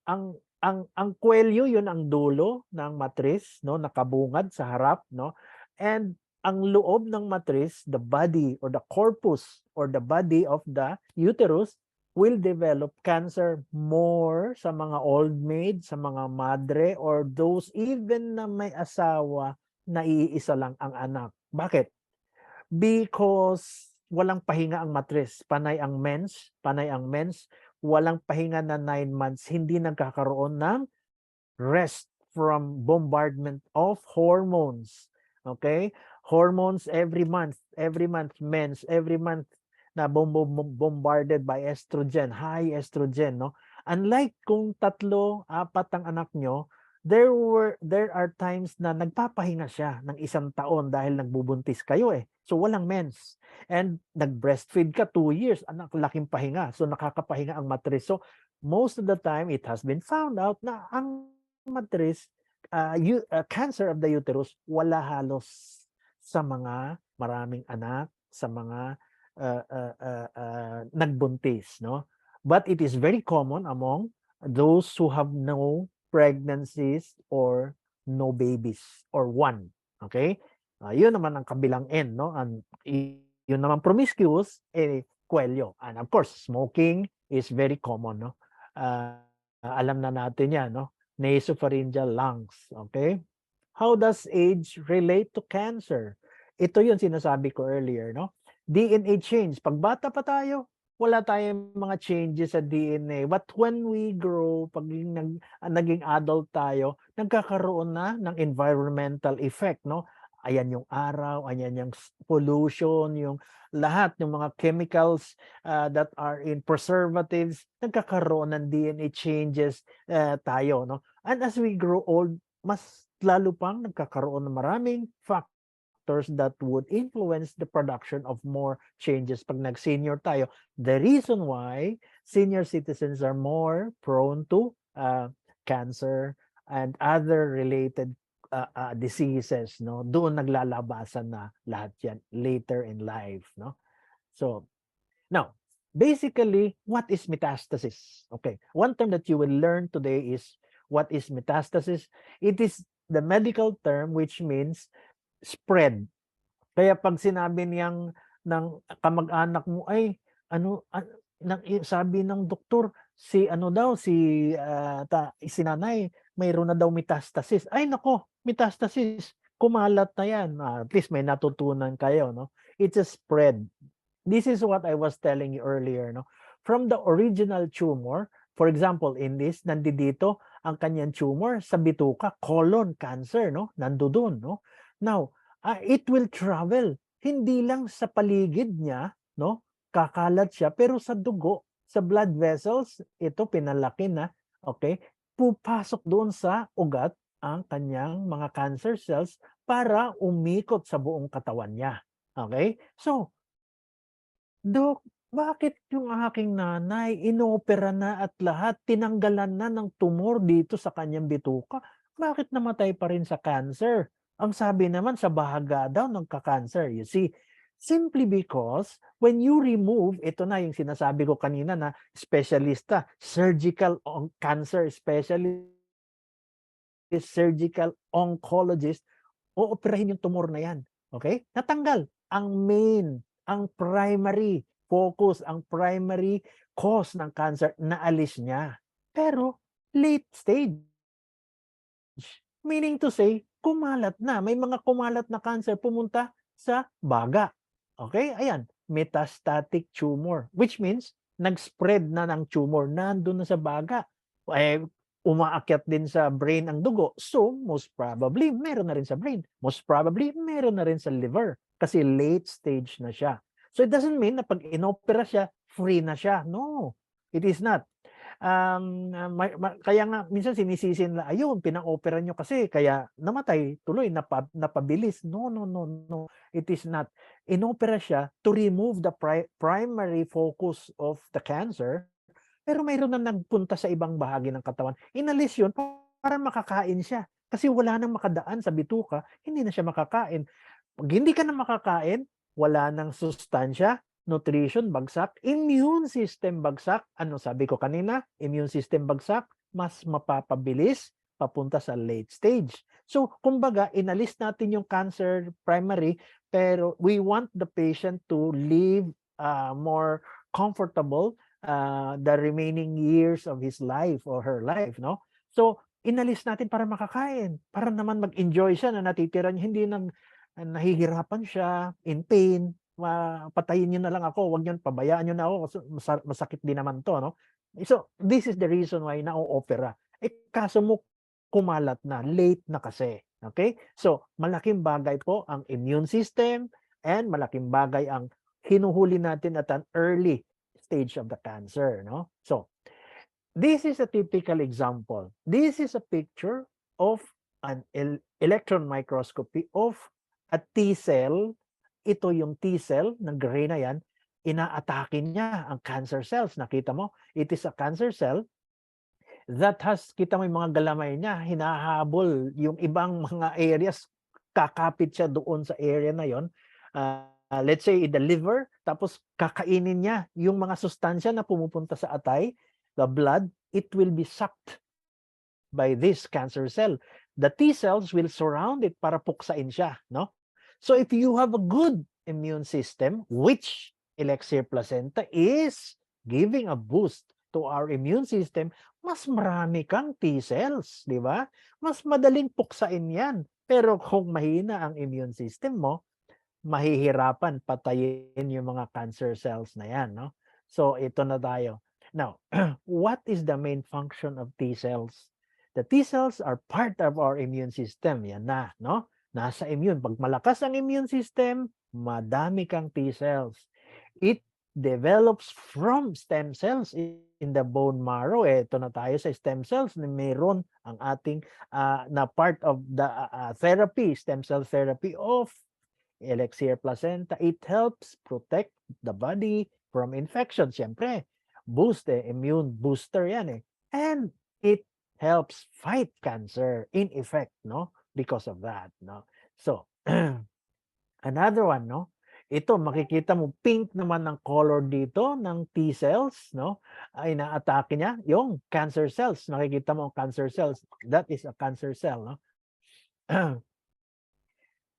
ang kuwelyo yun ang dulo ng matris, no? Nakabungad sa harap, no? And ang loob ng matris, the body or the corpus or the body of the uterus will develop cancer more sa mga old maid, sa mga madre, or those even na may asawa na iisa lang ang anak. Bakit? Because walang pahinga ang matris, panay ang mens, walang pahinga na 9 months, hindi nagkakaroon ng rest from bombardment of hormones. Okay? Hormones every month, mens, every month na bombarded by estrogen, high estrogen, no? Unlike kung 3, 4 ang anak nyo, there are times na nagpapahinga siya ng 1 taon dahil nagbubuntis kayo So walang mens. And nag-breastfeed ka 2 years, anak, laking pahinga. So nakakapahinga ang matris. So most of the time, it has been found out na ang matris, cancer of the uterus, wala halos sa mga maraming anak, sa mga nagbuntis, no? But it is very common among those who have no pregnancies or no babies or one. Okay? Yun naman ang kabilang end, no? And yun naman promiscuous, kuwelyo. And of course, smoking is very common, no? Alam na natin yan, no? Nasopharyngeal lungs. Okay? How does age relate to cancer? Ito yung sinasabi ko earlier, no? DNA change. Pag bata pa tayo, wala tayong mga changes sa DNA. But when we grow, pag naging adult tayo, nagkakaroon na ng environmental effect, no? Ayan yung araw, ayan yung pollution, yung lahat ng mga chemicals that are in preservatives, nagkakaroon ng DNA changes tayo, no? And as we grow old, mas lalo pang nagkakaroon ng maraming factors that would influence the production of more changes pag nag-senior tayo. The reason why senior citizens are more prone to cancer and other related diseases, no? Doon naglalabasan na lahat yan later in life, no? So, now, basically, what is metastasis? Okay, one term that you will learn today is what is metastasis. It is the medical term which means spread. Kaya pag sinabi niyang ng kamag-anak mo ay sabi ng doktor si nanay mayroon na daw metastasis. Ay nako, metastasis, kumalat na yan. At least may natutunan kayo, no? It's a spread. This is what I was telling you earlier, no? From the original tumor, for example, in this, nandito ang kanyang tumor sa bituka, colon cancer, no? Nandoon, no? Now, it will travel. Hindi lang sa paligid niya, no? Kakalat siya pero sa dugo, sa blood vessels, ito pinalaki na, okay? Pupasok doon sa ugat ang kanyang mga cancer cells para umikot sa buong katawan niya. Okay? So, Dok, bakit yung aking nanay inopera na at lahat, tinanggalan na ng tumor dito sa kanyang bituka, bakit namatay pa rin sa cancer? Ang sabi naman sa bahaga daw nagka-cancer. You see, simply because when you remove, ito na yung sinasabi ko kanina na specialista, surgical cancer specialist, surgical oncologist, ooperahin yung tumor na yan. Okay? Natanggal ang main, ang primary focus, ang primary cause ng cancer, naalis niya. Pero late stage. Meaning to say, kumalat na. May mga kumalat na cancer pumunta sa baga. Okay? Ayan, metastatic tumor. Which means, nag-spread na ng tumor, nandun na sa baga. Eh, umaakyat din sa brain ang dugo. So, most probably, meron na rin sa brain. Most probably, meron na rin sa liver. Kasi late stage na siya. So, it doesn't mean na pag inopera siya, free na siya. No, it is not. Kaya nga minsan sinisisi nila, ayun, pinang-opera nyo kasi kaya namatay tuloy, napabilis. No, no, no, no. It is not. Inopera siya to remove the primary focus of the cancer, pero mayroon na nagpunta sa ibang bahagi ng katawan. Inalis yun para makakain siya. Kasi wala nang makadaan sa bituka, hindi na siya makakain. Pag hindi ka na makakain, wala nang sustansya, nutrition bagsak, immune system bagsak. Ano sabi ko kanina? Immune system bagsak, mas mapapabilis papunta sa late stage. So, kumbaga, inalis natin yung cancer primary, pero we want the patient to live more comfortable the remaining years of his life or her life, no? So, inalis natin para makakain, para naman mag-enjoy siya na natitira niya, hindi nahihirapan siya, in pain, patayin niyo na lang ako, wag niyo, pabayaan niyo na ako kasi masakit din naman 'to, no? So, this is the reason why na-o-opera. Kaso mo kumalat na, late na kasi, okay? So, malaking bagay po ang immune system and malaking bagay ang hinuhuli natin at an early stage of the cancer, no? So, this is a typical example. This is a picture of an electron microscopy of a T-cell. Ito yung T-cell ng gray na yan, inaatake niya ang cancer cells. Nakita mo, it is a cancer cell that has, kita mo yung mga galamay niya, hinahabol yung ibang mga areas, kakapit siya doon sa area na yon. Let's say the liver, tapos kakainin niya yung mga sustansya na pumupunta sa atay, the blood, it will be sucked by this cancer cell. The T cells will surround it para puksain siya, no? So if you have a good immune system, which Elixir Placenta is giving a boost to our immune system, mas marami kang T cells, di ba? Mas madaling puksain yan. Pero kung mahina ang immune system mo, mahihirapan patayin yung mga cancer cells na yan, no? So ito na tayo. Now, what is the main function of T cells? The T cells are part of our immune system. Yan na, no? Nasa immune. Pag malakas ang immune system, madami kang T cells. It develops from stem cells in the bone marrow. Ito na tayo sa stem cells na mayroon ang ating na part of the therapy, stem cell therapy of Elixir Placenta. It helps protect the body from infection. Siyempre, boost immune booster yan eh. And it helps fight cancer in effect, no? Because of that, no? So, another one, no? Ito, makikita mo, pink naman ng color dito ng T cells, no? Ay naatake niya yung cancer cells. Nakikita mo ang cancer cells. That is a cancer cell, no?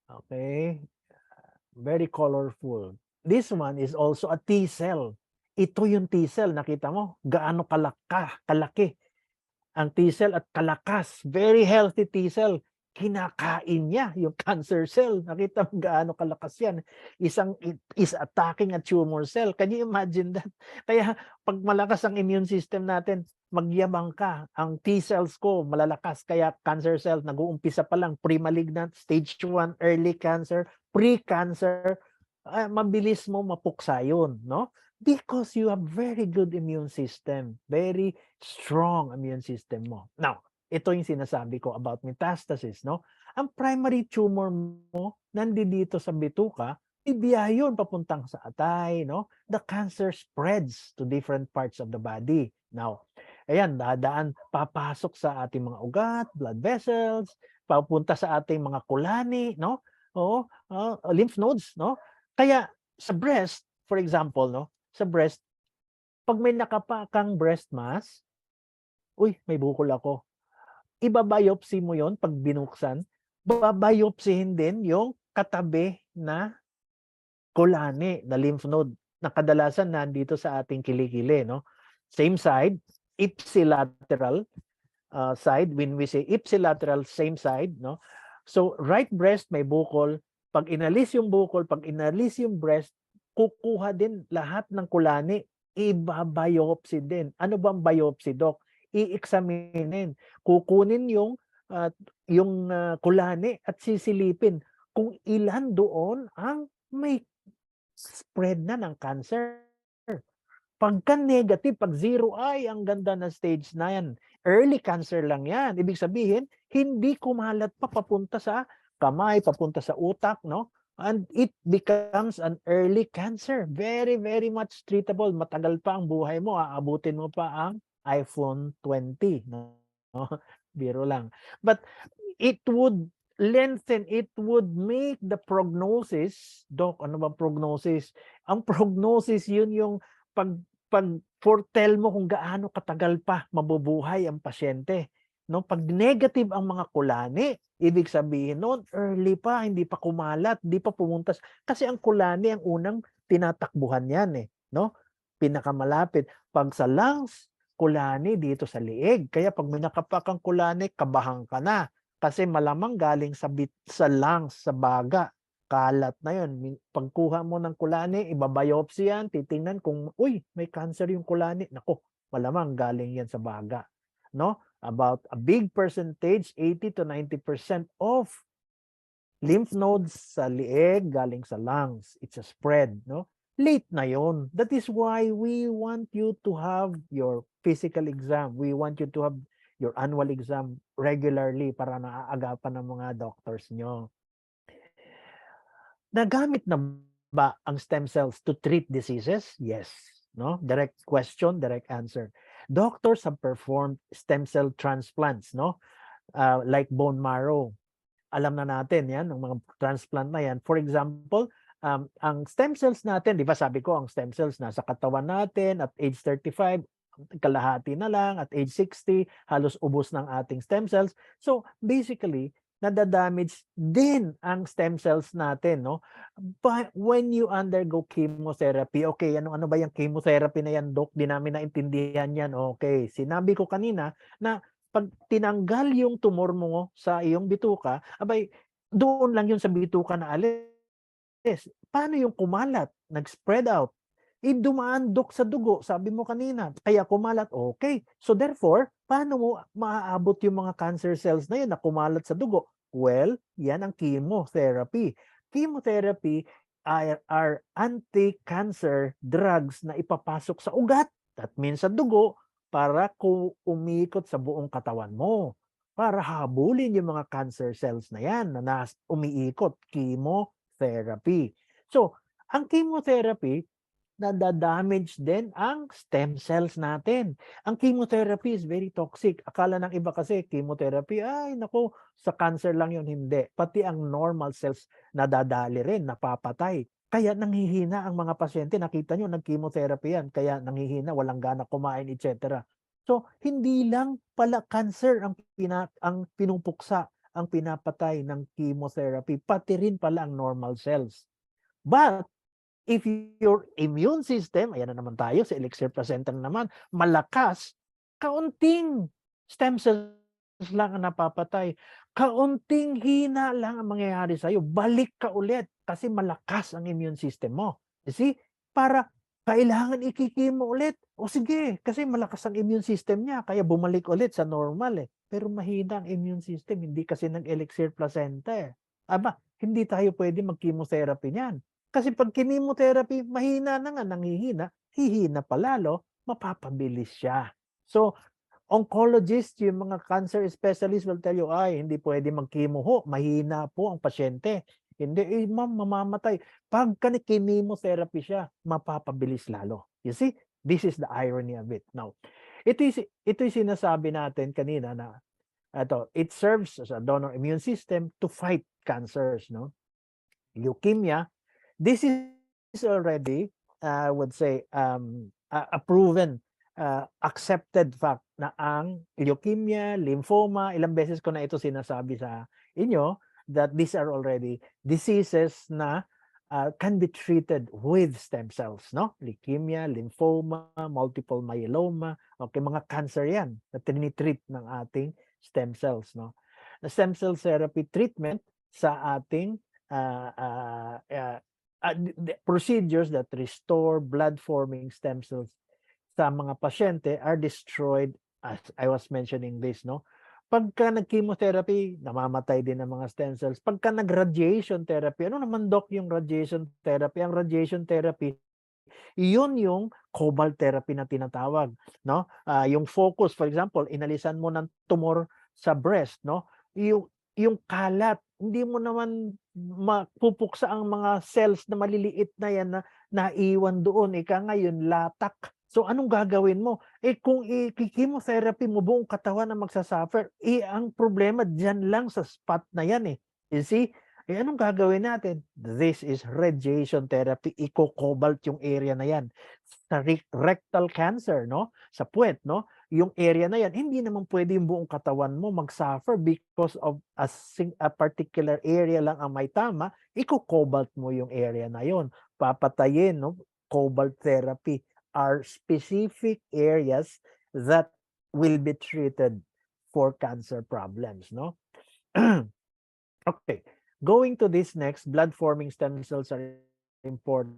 Okay. Very colorful. This one is also a T cell. Ito yung T cell, nakita mo? Gaano kalaki ang T cell at kalakas. Very healthy T cell. Kinakain niya yung cancer cell. Nakita mo gaano kalakas yan. Is attacking a tumor cell. Can you imagine that? Kaya pag malakas ang immune system natin, magyabang ka. Ang T cells ko malalakas. Kaya cancer cells, nag-uumpisa pa lang, pre-malignant, stage 1, early cancer, pre-cancer, mabilis mo mapuksa yun, no? Because you have very good immune system, very strong immune system mo. Now, ito yung sinasabi ko about metastasis, no? Ang primary tumor mo nandito sa bituka, ibiyahe yun papuntang sa atay, no? The cancer spreads to different parts of the body. Now, ayan, dadaan, papasok sa ating mga ugat, blood vessels, papunta sa ating mga kulani, no? Oo, lymph nodes, no? Kaya sa breast, for example, no? Sa breast, pag may nakapakang breast mass, uy, may bukol ako. Iba-biopsy mo yon pag binuksan, babiopsihin din yung katabi na kulani, na lymph node, na kadalasan nandito sa ating kilikili, no? Same side, ipsilateral side. When we say ipsilateral, same side, no? So, right breast may bukol. Pag inalis yung bukol, pag inalis yung breast, kukuha din lahat ng kulani, iba-biopsy din. Ano bang biopsy, Doc? I-examinin. Kukunin yung kulani at sisilipin kung ilan doon ang may spread na ng cancer. Pagka negative, pag zero, ay ang ganda na stage na yan. Early cancer lang yan. Ibig sabihin, hindi kumalat pa papunta sa kamay, papunta sa utak, no? And it becomes an early cancer. Very, very much treatable. Matagal pa ang buhay mo. Aabutin mo pa ang iPhone 20. No? Biro lang. But it would lengthen, it would make the prognosis. Doc, ano ba prognosis? Ang prognosis, yun yung pag foretell mo kung gaano katagal pa mabubuhay ang pasyente, no? Pag negative ang mga kulani, ibig sabihin noon early pa, hindi pa kumalat, hindi pa pumuntas kasi ang kulani ang unang tinatakbuhan yan no? Pinakamalapit. Pag sa lungs, kulani dito sa liig. Kaya pag may nakapakang kulani, kabahan ka na kasi malamang galing sa lungs, sa baga. Kalat na yun. Pagkuha mo ng kulani, ibabiopsy yan, titingnan kung, uy, may cancer yung kulani. Nako, malamang galing yan sa baga. No? About a big percentage, 80 to 90% of lymph nodes sa lieg galing sa lungs. It's a spread. No? Late na yon. That is why we want you to have your physical exam. We want you to have your annual exam regularly para naaagapan ng mga doctors nyo. Nagamit na ba ang stem cells to treat diseases? Yes. No? Direct question, direct answer. Doctors have performed stem cell transplants, no? Like bone marrow. Alam na natin yan, ang mga transplant na yan. For example, ang stem cells natin, di ba sabi ko, ang stem cells nasa katawan natin at age 35, kalahati na lang, at age 60, halos ubos ng ating stem cells. So basically, nadadamage din ang stem cells natin, no? But when you undergo chemotherapy, okay, ano ba yung chemotherapy na yan, Doc? Di namin naintindihan yan. Okay, sinabi ko kanina na pag tinanggal yung tumor mo sa iyong bituka, abay, doon lang yun sa bituka na alis. Paano yung kumalat? Nag-spread out. Dumaan, Dok, sa dugo, sabi mo kanina. Kaya kumalat, okay. So therefore, paano mo maaabot yung mga cancer cells na yun na kumalat sa dugo? Well, yan ang chemotherapy. Chemotherapy are anti-cancer drugs na ipapasok sa ugat. That means sa dugo, para umikot sa buong katawan mo. Para habulin yung mga cancer cells na yan na umiikot. Chemotherapy. So, ang chemotherapy, nadadamage din ang stem cells natin. Ang chemotherapy is very toxic. Akala ng iba kasi chemotherapy, ay naku, sa cancer lang yun. Hindi. Pati ang normal cells nadadali rin, napapatay. Kaya nanghihina ang mga pasyente. Nakita nyo, nag-chemotherapy yan. Kaya nanghihina, walang gana kumain, etc. So, hindi lang pala cancer ang pinupuksa, ang pinapatay ng chemotherapy. Pati rin pala ang normal cells. But, if your immune system, ayan na naman tayo sa Elixir Placenta naman, malakas, kaunting stem cells lang ang napapatay. Kaunting hina lang ang mangyayari sa'yo. Balik ka ulit kasi malakas ang immune system mo. You see? Para kailangan ikikimo ulit. O sige, kasi malakas ang immune system niya, kaya bumalik ulit sa normal Pero mahina ang immune system, hindi kasi ng Elixir Placenta Aba, hindi tayo pwede mag-chemotherapy niyan. Kasi pag chemotherapy, mahina na nga, nanghihina, hihina pa lalo, mapapabilis siya. So, oncologist, yung mga cancer specialist will tell you, ay, hindi pwede mag-chemo ho, mahina po ang pasyente. Hindi, ma'am, mamamatay. Pagka chemotherapy siya, mapapabilis lalo. You see, this is the irony of it. Now, ito'y sinasabi natin kanina na it serves as a donor immune system to fight cancers, no? Leukemia, this is already, I would say, a proven, accepted fact na ang leukemia, lymphoma, ilang beses ko na ito sinasabi sa inyo, that these are already diseases na can be treated with stem cells, no? Leukemia, lymphoma, multiple myeloma, okay, mga cancer yan na tinitreat ng ating stem cells, no? The stem cell therapy treatment sa ating the procedures that restore blood-forming stem cells sa mga pasyente are destroyed, as I was mentioning this, no? Pagka nag-chemotherapy, namamatay din ang mga stem cells. Pagka nag-radiation therapy, ano naman, Doc, yung radiation therapy? Ang radiation therapy, iyon yung cobalt therapy na tinatawag, no? Yung focus, for example, inalisan mo ng tumor sa breast, no? Yung kalat, hindi mo naman mapupuksa ang mga cells na maliliit na yan na naiwan doon. Ika ngayon, latak. So anong gagawin mo? Kung i-chemotherapy mo, buong katawan na magsasuffer, ang problema dyan lang sa spot na yan eh. You see? Anong gagawin natin? This is radiation therapy. Iko-cobalt yung area na yan. Sa rectal cancer, no? Sa puwet, no? Yung area na yan, hindi naman pwede yung buong katawan mo mag-suffer because of a particular area lang ang may tama. Iko-cobalt mo yung area na yon. Papatayin, no? Cobalt therapy are specific areas that will be treated for cancer problems, no? Okay. Going to this next, blood-forming stem cells are important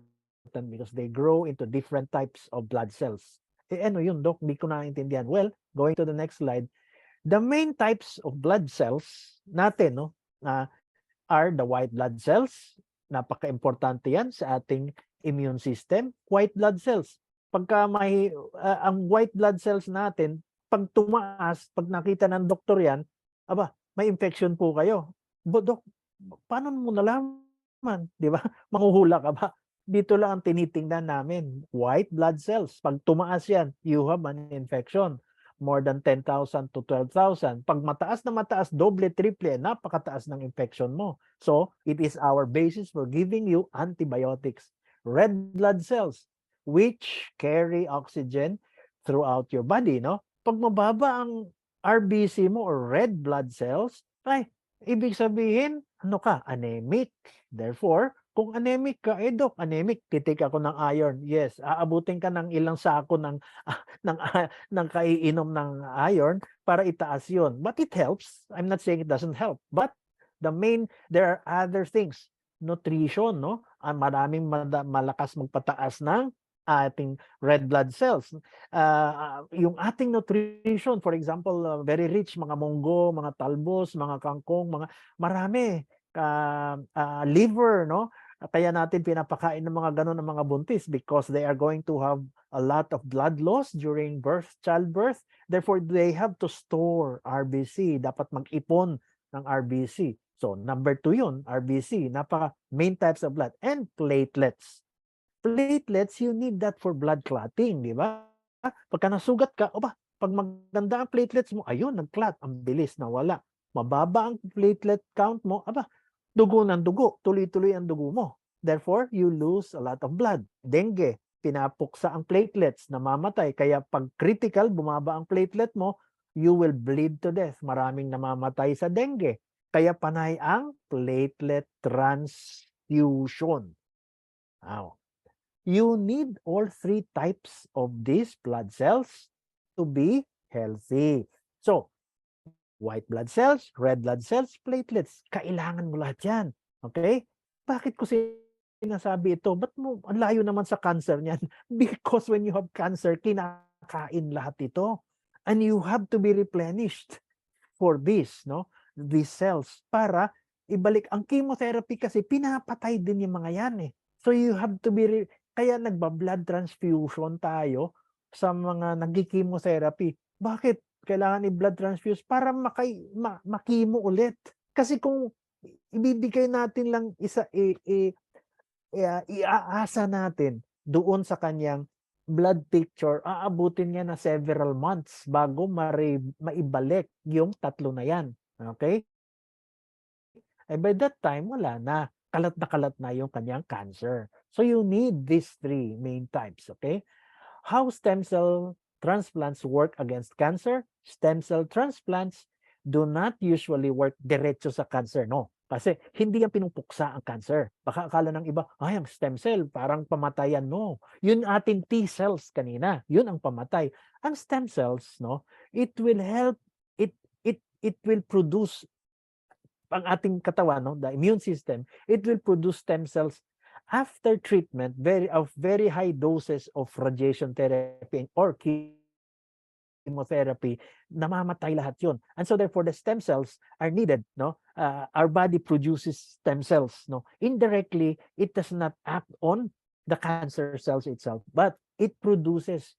because they grow into different types of blood cells. Ano yun, Doc? Hindi ko naintindihan. Well, going to the next slide, the main types of blood cells natin, no, are the white blood cells. Napaka-importante yan sa ating immune system. White blood cells. Pagka ang white blood cells natin, pag tumaas, pag nakita ng doktor yan, aba, may infection po kayo. Dok, paano mo nalaman? Di ba? Manghuhula ka ba? Dito lang ang tinitingnan namin. White blood cells. Pag tumaas yan, you have an infection. More than 10,000 to 12,000. Pag mataas na mataas, doble, triple, napakataas ng infection mo. So, it is our basis for giving you antibiotics. Red blood cells, which carry oxygen throughout your body, no? Pag mababa ang RBC mo or red blood cells, ay, ibig sabihin, ano ka? Anemic. Therefore, kung anemic ka, Doc, anemic, titik ako ng iron. Yes, aabutin ka ng ilang sako ng kaiinom ng iron para itaas yun. But it helps. I'm not saying it doesn't help. But there are other things. Nutrition, no? Maraming malakas magpataas ng ating red blood cells. Yung ating nutrition, for example, very rich, mga munggo, mga talbos, mga kangkong, marami. Liver, no? Kaya natin pinapakain ng mga ganun ng mga buntis because they are going to have a lot of blood loss during childbirth. Therefore, they have to store RBC. Dapat mag-ipon ng RBC. So, number 2 yun, RBC. Main types of blood. And platelets. Platelets, you need that for blood clotting, di ba? Pagka nasugat ka, pag maganda ang platelets mo, ayun, nag-clot, ang bilis, nawala. Mababa ang platelet count mo, dugo ng dugo, tuloy-tuloy ang dugo mo. Therefore, you lose a lot of blood. Dengue, pinapuksa ang platelets, namamatay. Kaya pag critical, bumaba ang platelet mo, you will bleed to death. Maraming namamatay sa dengue. Kaya panay ang platelet transfusion. Wow. You need all 3 types of these blood cells to be healthy. So, white blood cells, red blood cells, platelets. Kailangan mo lahat yan. Okay? Bakit ko sinasabi ito? Ba't mo, ang layo naman sa cancer niyan? Because when you have cancer, kinakain lahat ito. And you have to be replenished for this, no? These cells. Para ibalik. Ang chemotherapy kasi, pinapatay din yung mga yan eh. So you have to be kaya nagba-blood transfusion tayo sa mga nagki-chemotherapy. Bakit kailangan i-blood transfuse? Para ma-chemo ulit. Kasi kung ibibigay natin lang iaasa natin doon sa kanyang blood picture, aabutin niya na several months bago maibalik yung tatlo na yan. Okay? By that time, wala na. Kalat na yung kanyang cancer. So you need these three main types, okay? How stem cell transplants work against cancer? Stem cell transplants do not usually work diretso sa cancer, no? Kasi hindi yan pinupuksa ang cancer. Baka akala ng iba, ay, ang stem cell, parang pamatayan. No, yun ating T cells kanina. Yun ang pamatay. Ang stem cells, no, it will help, it will produce ang ating katawan, no, the immune system, it will produce stem cells after treatment of very high doses of radiation therapy or chemotherapy. Namamatay lahat yun. And so therefore the stem cells are needed, no? Our body produces stem cells, no? Indirectly, it does not act on the cancer cells itself, but it produces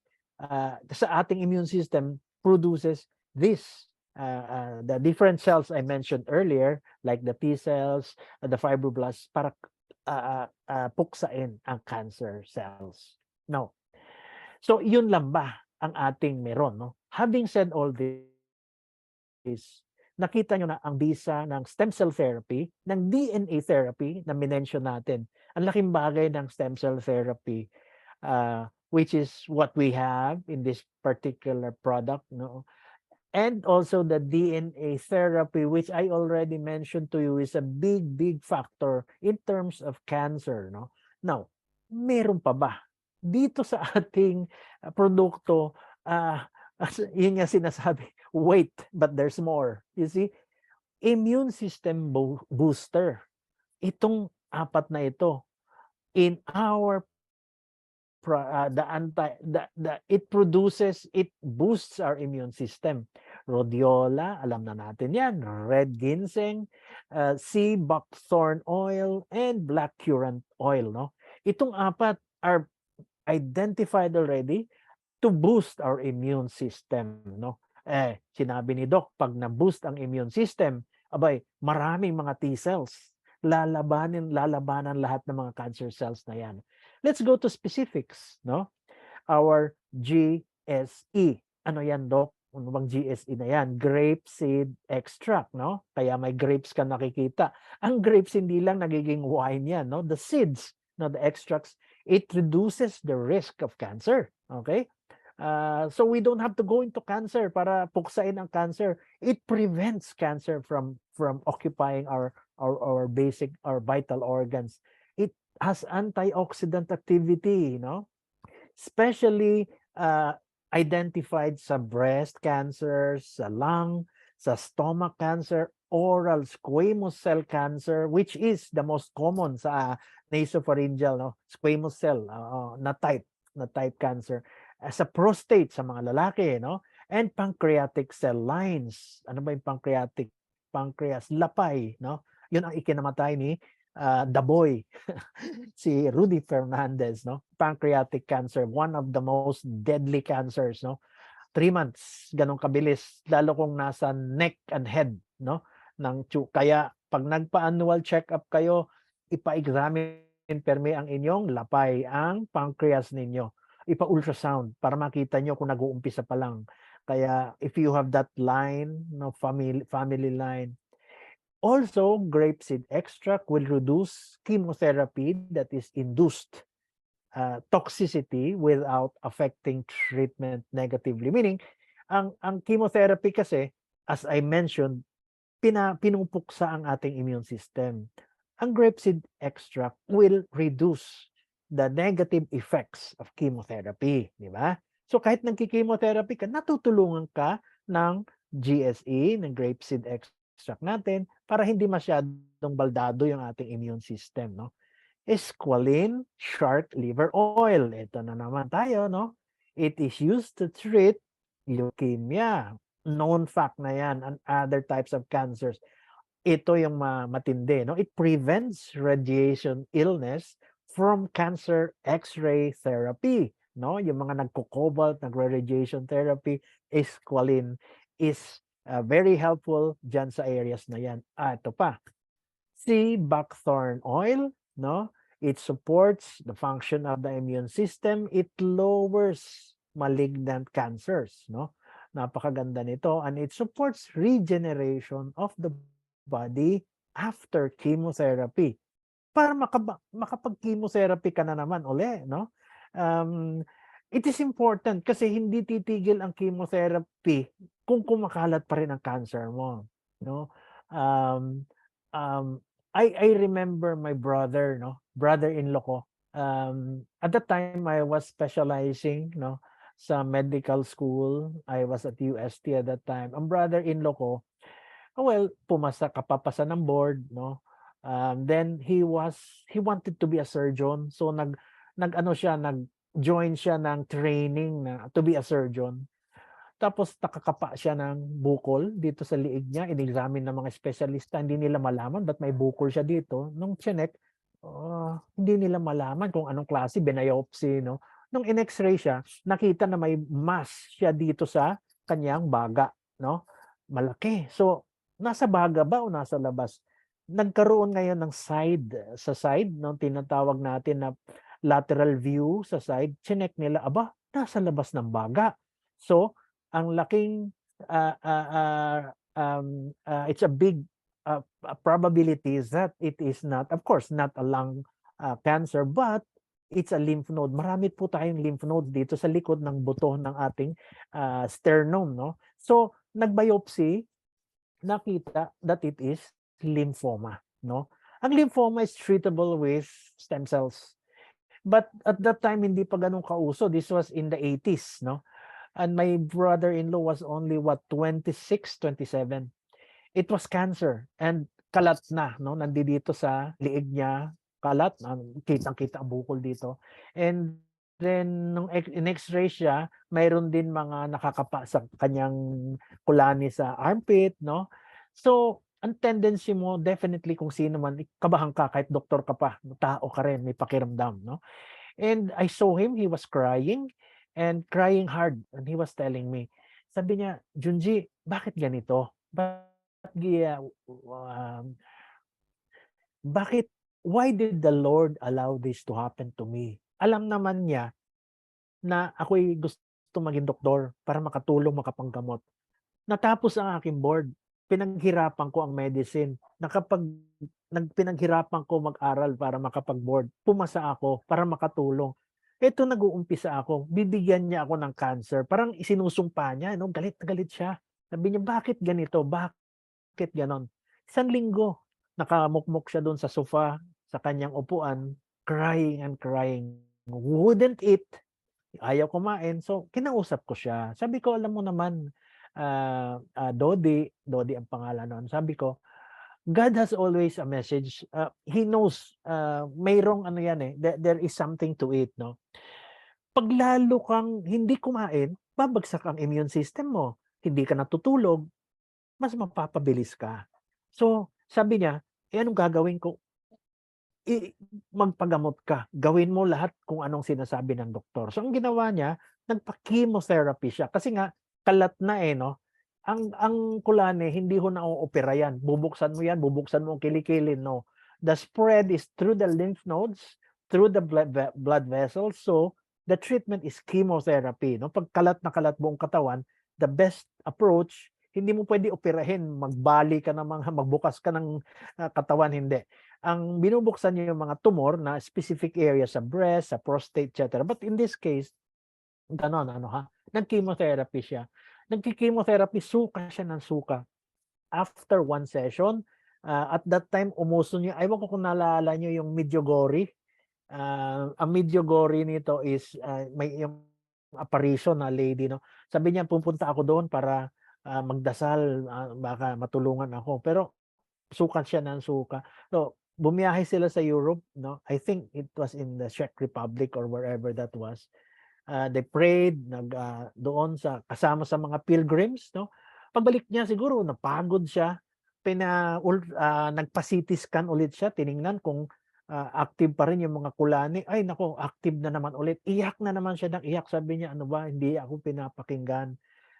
sa ating immune system produces this the different cells I mentioned earlier, like the T cells, the fibroblasts, para puksain ang cancer cells. No. So, yun lang ba ang ating meron, no? Having said all this, nakita nyo na ang bisa ng stem cell therapy, ng DNA therapy na minention natin. Ang laking bagay ng stem cell therapy, which is what we have in this particular product, no? And also the DNA therapy, which I already mentioned to you, is a big factor in terms of cancer, no? Now, meron pa ba? Dito sa ating produkto, yun nga sinasabi, wait, but there's more. You see, immune system booster. Itong apat na ito, in our it boosts our immune system. Rhodiola, alam na natin yan, red ginseng, sea buckthorn oil, and black currant oil, no? Itong apat are identified already to boost our immune system, no? Sinabi ni Doc, pag na-boost ang immune system, abay, maraming mga T cells. Lalabanan lahat ng mga cancer cells na yan. Let's go to specifics, no? Our GSE. Ano yan, Doc? Ano bang GSE na yan? Grape seed extract, no? Kaya may grapes ka nakikita. Ang grapes hindi lang nagiging wine yan, no? The seeds, no, the extracts, it reduces the risk of cancer, okay? So we don't have to go into cancer para puksain ang cancer. It prevents cancer from occupying our basic, our vital organs. It has antioxidant activity, you know, especially identified sa breast cancer, sa lung, sa stomach cancer, oral squamous cell cancer, which is the most common sa nasopharyngeal, no, squamous cell na type cancer, sa prostate sa mga lalaki, no, and pancreatic cell lines. Ano ba yung pancreas, lapay, no? Yun ang ikinamatay ni the boy, si Rudy Fernandez, no? Pancreatic cancer, one of the most deadly cancers, no? 3 months, ganun kabilis, lalo kung nasa neck and head, no? Kaya pag nagpa-annual check-up kayo, ipa-examine perme ang inyong lapay, ang pancreas ninyo. Ipa-ultrasound para makita nyo kung nag-uumpisa pa lang. Kaya if you have that line, no, family line. Also, grapeseed extract will reduce chemotherapy that is induced toxicity without affecting treatment negatively. Meaning, ang chemotherapy kasi, as I mentioned, pinupuksa ang ating immune system. Ang grapeseed extract will reduce the negative effects of chemotherapy, di ba? So kahit nagki-chemotherapy ka, natutulungan ka ng GSE, ng grapeseed extract natin, para hindi masyadong baldado yung ating immune system, no? Squalene shark liver oil. Ito na naman tayo, no? It is used to treat leukemia. Known fact na yan, and other types of cancers. Ito yung matindi, no? It prevents radiation illness from cancer X-ray therapy, no? Yung mga nagko-cobalt, nagre-radiation therapy, squalene is very helpful diyan sa areas na 'yan. Ito pa, sea buckthorn oil, no? It supports the function of the immune system. It lowers malignant cancers, no? Napakaganda nito, and it supports regeneration of the body after chemotherapy. Para makapag-chemotherapy ka na naman uli, no? Um, it is important kasi hindi titigil ang chemotherapy kung kumakalat pa rin ang cancer mo, no? Um, um, I remember my brother, no? Brother-in-law ko. At that time I was specializing, no, sa medical school. I was at UST at that time. Ang brother-in-law ko, well, kapapasa ng board, no? Then he wanted to be a surgeon. So nag-join siya ng training na to be a surgeon. Tapos nakakapa siya ng bukol dito sa liig niya, in-examine ng mga espesyalista, hindi nila malaman ba't may bukol siya dito. Nung chinek, hindi nila malaman kung anong klase, biopsy, no? Nung in-X-ray siya, nakita na may mass siya dito sa kanyang baga, no? Malaki. So, nasa baga ba o nasa labas? Nagkaroon ngayon ng sa side, no, tinatawag natin na lateral view sa side, chinek nila, aba, nasa labas ng baga. So, ang laking it's a big probability is that it is not, of course, not a lung cancer, but it's a lymph node. Marami po tayong lymph nodes dito sa likod ng buto ng ating sternum, no? So, nag-biopsy, nakita that it is lymphoma, no? Ang lymphoma is treatable with stem cells. But at that time, hindi pa ganun kauso. This was in the 80s, no? And my brother-in-law was only 26, 27. It was cancer and kalat na, no? Nandito sa liig niya, kalat, kitang-kita ang bukol dito. And then nung in-X-ray siya, mayroon din mga nakakapa sa kanyang kulani sa armpit, no? So, ang tendency mo, definitely kung sino man, kabahan ka, kahit doktor ka pa, tao ka rin, may pakiramdam, no? And I saw him, he was crying and crying hard. And he was telling me, sabi niya, Junji, bakit ganito? Bakit, why did the Lord allow this to happen to me? Alam naman niya na ako'y gusto maging doktor para makatulong, makapanggamot. Natapos ang aking board, pinaghirapan ko ang medicine. Pinaghirapan ko mag-aral para makapag-board. Pumasa ako para makatulong. Ito nag-uumpisa ako, bibigyan niya ako ng cancer. Parang isinusumpa niya, no? Galit na galit siya. Sabi niya, bakit ganito? Bakit ganon? Isang linggo, nakamukmok siya doon sa sofa, sa kanyang upuan, crying and crying. Wouldn't eat. Ayaw kumain. So, kinausap ko siya. Sabi ko, alam mo naman, Dodi ang pangalan noon. Sabi ko, God has always a message. He knows, mayroong ano yan eh, there is something to it, no? Pag lalo kang hindi kumain, babagsak ang immune system mo. Hindi ka natutulog, mas mapapabilis ka. So, sabi niya, anong gagawin ko? Magpagamot ka. Gawin mo lahat kung anong sinasabi ng doktor. So, ang ginawa niya, nagpa-chemotherapy siya. Kasi nga, kalat na eh, no? Ang kulane, hindi ho na-oopera yan. Bubuksan mo yan, bubuksan mo ang kilikili, no? The spread is through the lymph nodes, through the blood vessels. So, the treatment is chemotherapy, no? Pag kalat na kalat buong katawan, the best approach, hindi mo pwede operahin, magbali ka ng magbukas ka ng katawan, hindi. Ang binubuksan niyo yung mga tumor na specific area sa breast, sa prostate, etc. But in this case, ganon, nag-chemotherapy siya. Nag-chemotherapy, suka siya ng suka. After one session, at that time, umuso niya, ayaw ko kung naalala niyo yung Medjugorje. Ang Medjugorje nito is, may yung apparition na lady, no? Sabi niya, pupunta ako doon para magdasal, baka matulungan ako. Pero sukat siya ng suka. So, bumiyahe sila sa Europe, no? I think it was in the Czech Republic or wherever that was. They prayed, doon kasama sa mga pilgrims, no? Pagbalik niya siguro napagod siya, nagpa-CT scan ulit siya, tiningnan kung active pa rin yung mga kulani. Ay naku, active na naman ulit. Iyak na naman siya ng iyak. Sabi niya, "Ano ba, hindi ako pinapakinggan."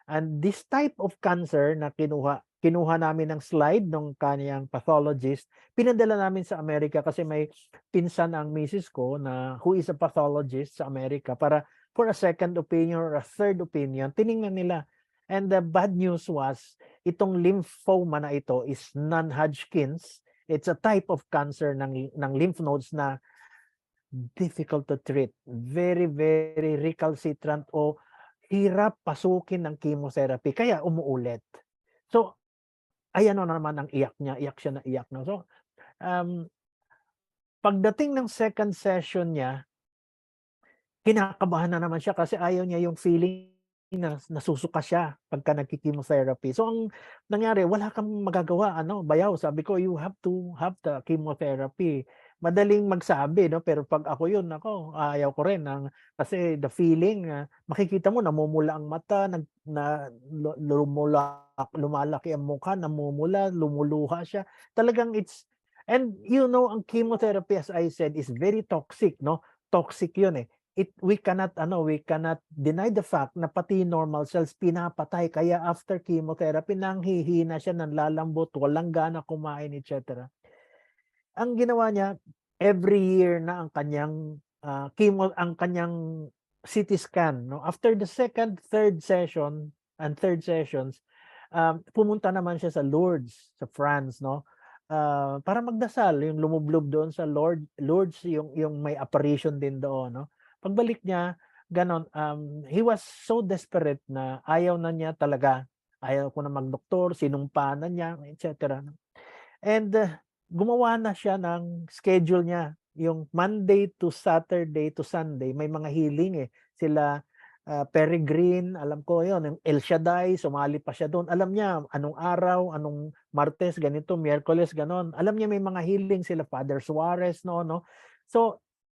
And this type of cancer na kinuha namin ng slide ng kaniyang pathologist, pinadala namin sa Amerika kasi may pinsan ang misis ko na who is a pathologist sa Amerika para for a second opinion or a third opinion, tiningnan nila. And the bad news was, itong lymphoma na ito is non-Hodgkin's. It's a type of cancer ng lymph nodes na difficult to treat. Very, very recalcitrant o hirap pasukin ng chemotherapy kaya umuulit. So, ayan na naman ang iyak niya, iyak siya na iyak na. So, um, pagdating ng second session niya, kinakabahan na naman siya kasi ayaw niya yung feeling na nasusuka siya pagka nagki-chemotherapy. So, ang nangyari, wala kang magagawa, ano, bayaw. Sabi ko, you have to have the chemotherapy. Madaling magsabi, no? Pero pag ako yun, ako, ayaw ko rin. Kasi the feeling, makikita mo, namumula ang mata, lumalaki ang mukha, namumula, lumuluha siya. Talagang and you know, ang chemotherapy, as I said, is very toxic, no? Toxic yun eh. We cannot deny the fact na pati normal cells pinapatay kaya after chemotherapy nanghihina siya, nanlalambot, walang gana kumain, etc. Ang ginawa niya, every year na ang kanyang ang kanyang CT scan, no. After the second, third session and third sessions, pumunta naman siya sa Lourdes, sa France, no. Para magdasal, yung lumublob doon sa Lourdes, yung may apparition din doon, no. Pagbalik niya, gano'n, he was so desperate na ayaw na niya talaga. Ayaw ko na magdoktor, sinumpa na niya, etc. And gumawa na siya ng schedule niya. Yung Monday to Saturday to Sunday, may mga healing eh. Sila Peregrine, alam ko yon, yung El Shaddai, sumali pa siya doon. Alam niya anong araw, anong Martes, ganito, Miyerkules, ganon. Alam niya may mga healing sila, Father Suarez, no. So,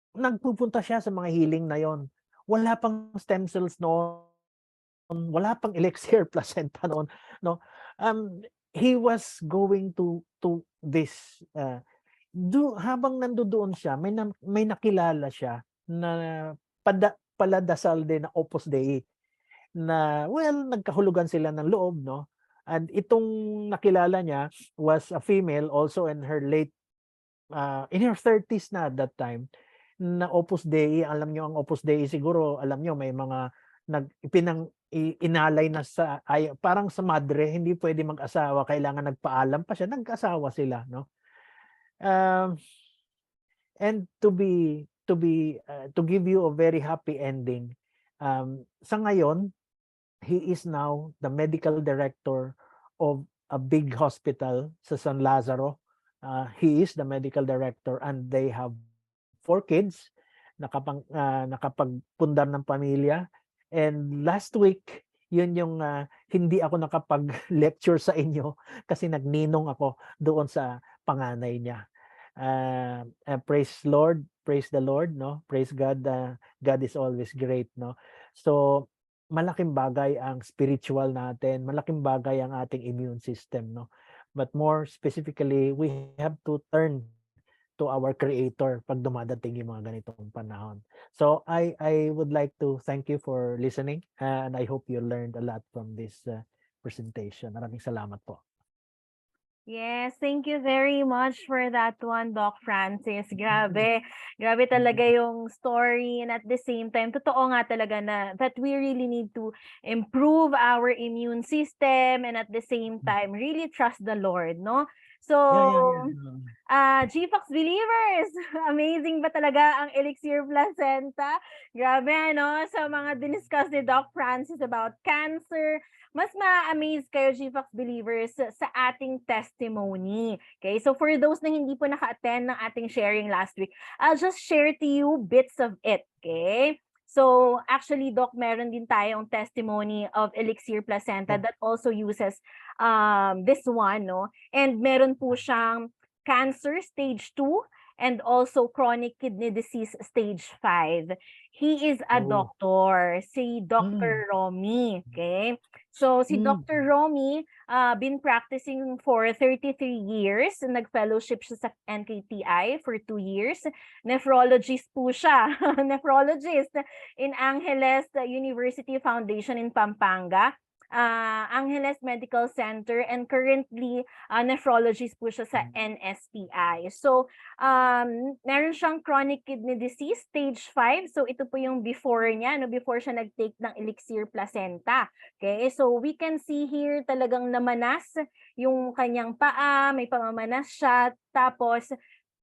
nagpupunta siya sa mga healing na yon. Wala pang stem cells noon, wala pang elixir placenta noon, no. He was going to this habang nandoon siya, may nakilala siya na paladasal din na Opus Dei na, well, nagkahulugan sila ng loob, no. And itong nakilala niya was a female also in her in her 30s na at that time, na Opus Dei. Alam niyo ang Opus Dei siguro, alam niyo may mga inalay na parang sa madre, hindi pwede mag-asawa, kailangan nagpaalam pa siya, nag-asawa sila, no. And to give you a very happy ending, sa ngayon, he is now the medical director of a big hospital sa San Lazaro. He is the medical director and they have 4 kids, nakapagpundar ng pamilya. And last week, yun yung hindi ako nakapag-lecture sa inyo kasi nagninong ako doon sa panganay niya. Praise the Lord, no? Praise God, God is always great, no? So, malaking bagay ang spiritual natin, malaking bagay ang ating immune system, no? But more specifically, we have to turn to our Creator pag dumadating yung mga ganitong panahon. So, I would like to thank you for listening, and I hope you learned a lot from this presentation. Maraming salamat po. Yes, thank you very much for that one, Doc Francis. Grabe. Grabe talaga yung story, and at the same time, totoo nga talaga na that we really need to improve our immune system and at the same time, really trust the Lord, no? So, Yeah. GFox believers, amazing ba talaga ang Elixir Placenta? Grabe, ano? Sa mga diniscuss ni Doc Francis about cancer, mas ma-amaze kayo, GFox believers, sa ating testimony. Okay, so for those na hindi po naka-attend ng ating sharing last week, I'll just share to you bits of it. Okay, so actually, Doc, meron din tayong testimony of Elixir Placenta that also uses this one, no? And meron po siyang cancer stage 2 and also chronic kidney disease stage 5. He is a Oh. doctor, si Dr. Romy. Okay? So si Dr. Romy, been practicing for 33 years. Nag-fellowship siya sa NKTI for 2 years. Nephrologist po siya. Nephrologist in Angeles University Foundation in Pampanga. Angeles Medical Center, and currently nephrologist po siya sa NSPI. So, meron siyang chronic kidney disease stage 5. So, ito po yung before niya, no, before siya nag-take ng Elixir Placenta. Okay? So, we can see here talagang namanas yung kanyang paa, may pamamanas siya, tapos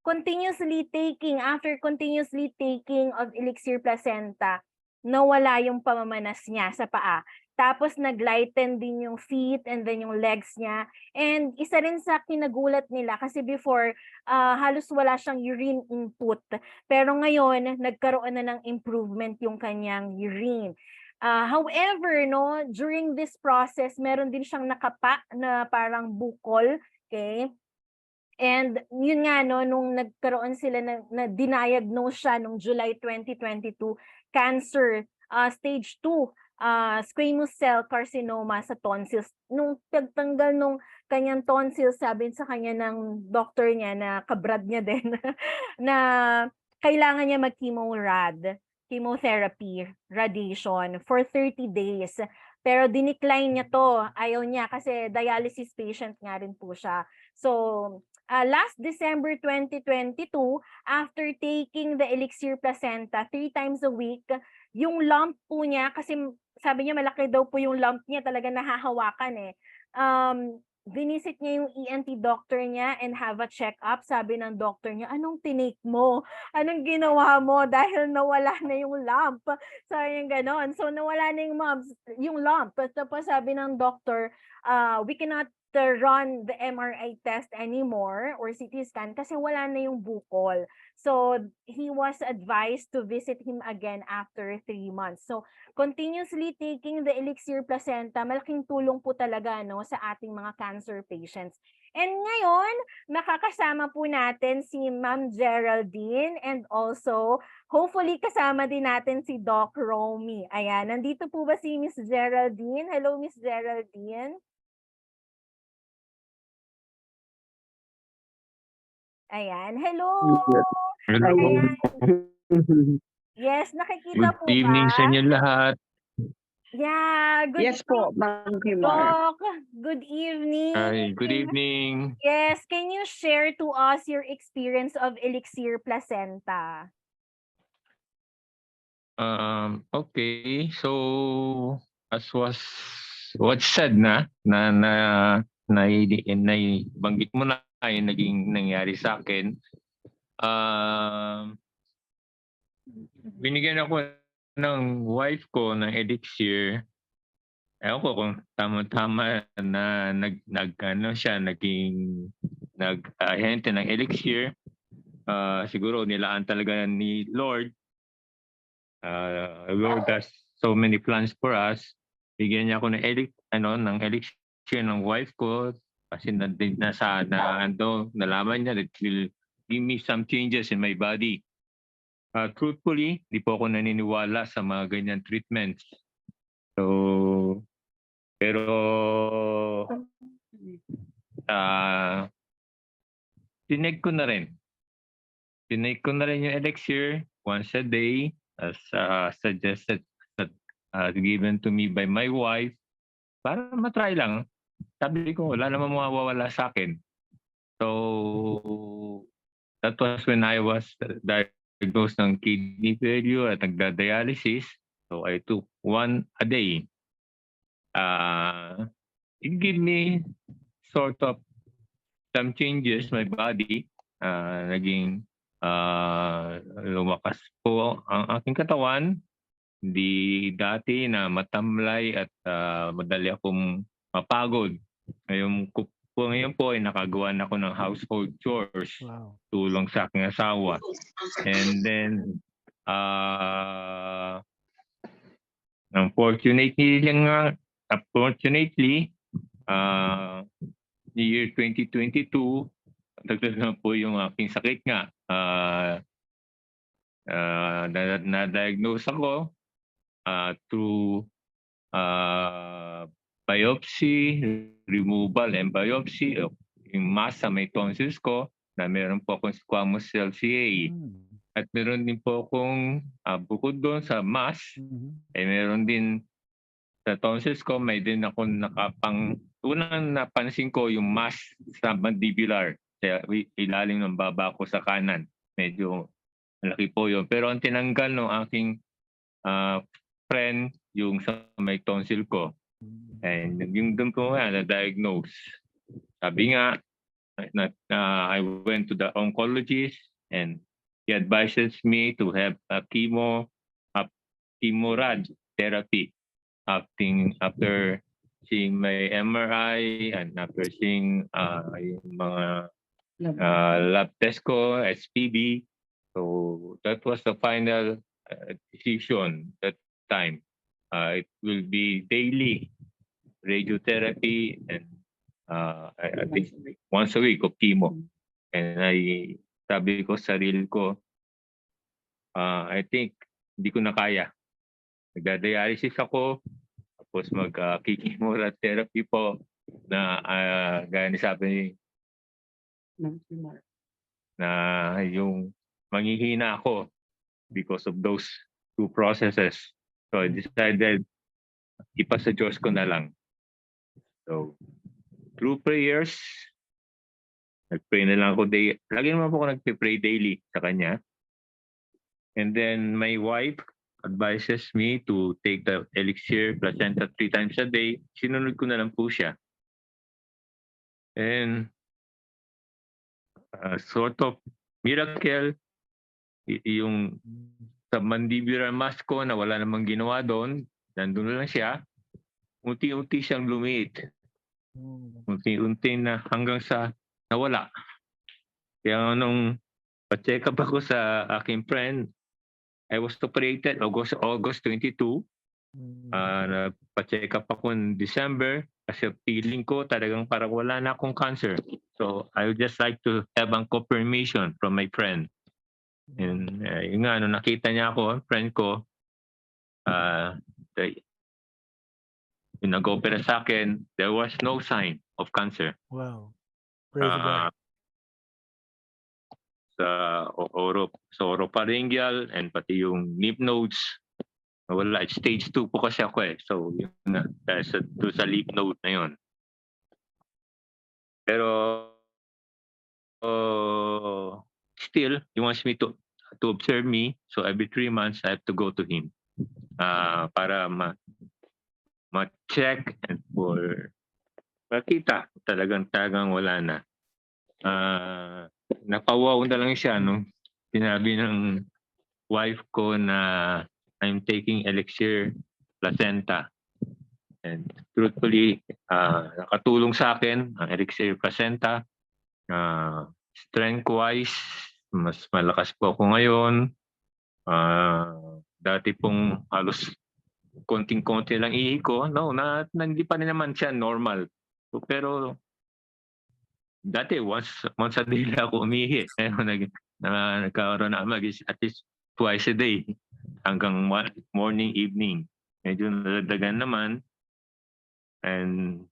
after continuously taking of Elixir Placenta, nawala yung pamamanas niya sa paa. Tapos nag-lighten din yung feet and then yung legs niya. And isa rin sa kinagulat nila kasi before, halos wala siyang urine input. Pero ngayon, nagkaroon na ng improvement yung kanyang urine. However, no, during this process, meron din siyang nakapa na parang bukol. Okay? And yun nga, no, nung nagkaroon sila na diniagnose siya nung July 2022, cancer, stage 2, squamous cell carcinoma sa tonsils. Nung pagtanggal nung kanyang tonsils, sabi sa kanya ng doctor niya na kabrad niya din, na kailangan niya chemotherapy, radiation for 30 days. Pero dinecline niya to, ayaw niya kasi dialysis patient nga rin po siya. So, last December 2022, after taking the Elixir Placenta 3 times a week, yung lump po niya, kasi sabi niya malaki daw po yung lump niya, talaga nahahawakan eh. Vinisit niya yung ENT doctor niya and have a check-up. Sabi ng doctor niya, anong tinake mo? Anong ginawa mo? Dahil nawala na yung lump. Sabi niya ganon. So nawala na yung lump. Tapos sabi ng doctor, we cannot run the MRI test anymore or CT scan kasi wala na yung bukol. So he was advised to visit him again after 3 months. So continuously taking the Elixir Placenta, malaking tulong po talaga, no, sa ating mga cancer patients. And ngayon, makakasama po natin si Ma'am Geraldine and also hopefully kasama din natin si Doc Romy. Ayan, nandito po ba si Miss Geraldine? Hello, Miss Geraldine. Ayan, hello. Hello. Ayan. Yes, nakikita po Good evening ba? sa inyo lahat. Yeah, good Yes po, Ma'am Kimar. Doc. Good evening. Hi, good evening. Yes, can you share to us your experience of Elixir Placenta? Okay, so as what's said naibanggit mo na yung naging nangyari sa akin. Binigyan ako ng wife ko ng Elixir. Ewan ko kung tama-tama na nag-hente ng Elixir. Siguro nilaan talaga ni Lord. Lord has so many plans for us. Bigyan niya ako ng Elixir ng wife ko kasi nalaman niya that will give me some changes in my body. Truthfully, di po ako naniniwala sa mga ganyan treatments. So, pero tinake ko na rin. Tinake ko na rin yung Elixir once a day as suggested, given to me by my wife para matry lang. Sabi ko, wala namang mawawala sa akin. So, that was when I was diagnosed ng kidney failure at nagda-dialysis. So, I took 1 a day. It gave me sort of some changes my body. Naging lumakas po ang aking katawan. Di dati na matamlay at madali akong mapagod. Ngayon po ay nakagawa na ako ng household chores. Wow. Tulong sa aking asawa. And then, unfortunately, the year 2022, dagdag na po yung aking sakit nga. uh, na-diagnose ako through biopsy, removal and biopsy, yung mass sa may tonsils ko, na meron po akong squamous cell CA. At meron din po akong bukod doon sa mass, meron din sa tonsils ko, may din ako unang napansin ko yung mass sa mandibular, sa ilalim ng baba ko sa kanan. Medyo malaki po yun. Pero ang tinanggal ng aking friend, yung sa may tonsil ko. And yung doon po nga na-diagnose. Sabi nga, I went to the oncologist and he advises me to have a chemorad therapy after seeing my MRI and after seeing yung mga lab test ko, SPB. So that was the final decision that time. It will be daily radiotherapy and at least once a week of chemo. And sabi ko sa sarili ko, I think hindi ko na kaya. Nagda-dialysis ako, tapos mag-chemotherapy po na gaya ni sabi na yung manghihina ako because of those two processes. So I decided, ipasa Diyos ko na lang. So, through prayers, nag-pray na lang ako. Lagi naman po ako nag-pray daily sa Kanya. And then my wife advises me to take the elixir placenta 3 times a day. Sinunod ko na lang po siya. And sort of miracle, yung sa mandibular mass ko na wala namang ginawa doon, nandun lang siya, unti-unti siyang lumiit. Unti-unti na hanggang sa nawala. Kaya nung pa-check up ako sa aking friend, I was operated August 22. Pa-check up ako in December kasi feeling ko talagang parang wala na akong cancer. So I would just like to have a confirmation from my friend. And yung nga, nung nakita niya ako, friend ko, yung nag-opera sa akin, there was no sign of cancer. Wow. Praise God. Sa oropharyngeal and pati yung lymph nodes, wala. Stage 2 po kasi ako eh. So, yun na. Sa lymph node na yun. Pero, still, he wants me to observe me. So, every 3 months, I have to go to him. Para ma-check and for makita talagang wala na. Napawaw na lang siya nung sinabi ng wife ko na I'm taking elixir placenta. And truthfully, nakatulong sa akin ang elixir placenta. Strength-wise, mas malakas po ako ngayon. Dati pong halos konting-konti lang ihi ko. No, hindi pa rin naman siya normal. Pero dati once a day lang ako umihi. Nagkaroon na at least twice a day hanggang morning, evening. Medyo nadagdagan naman. And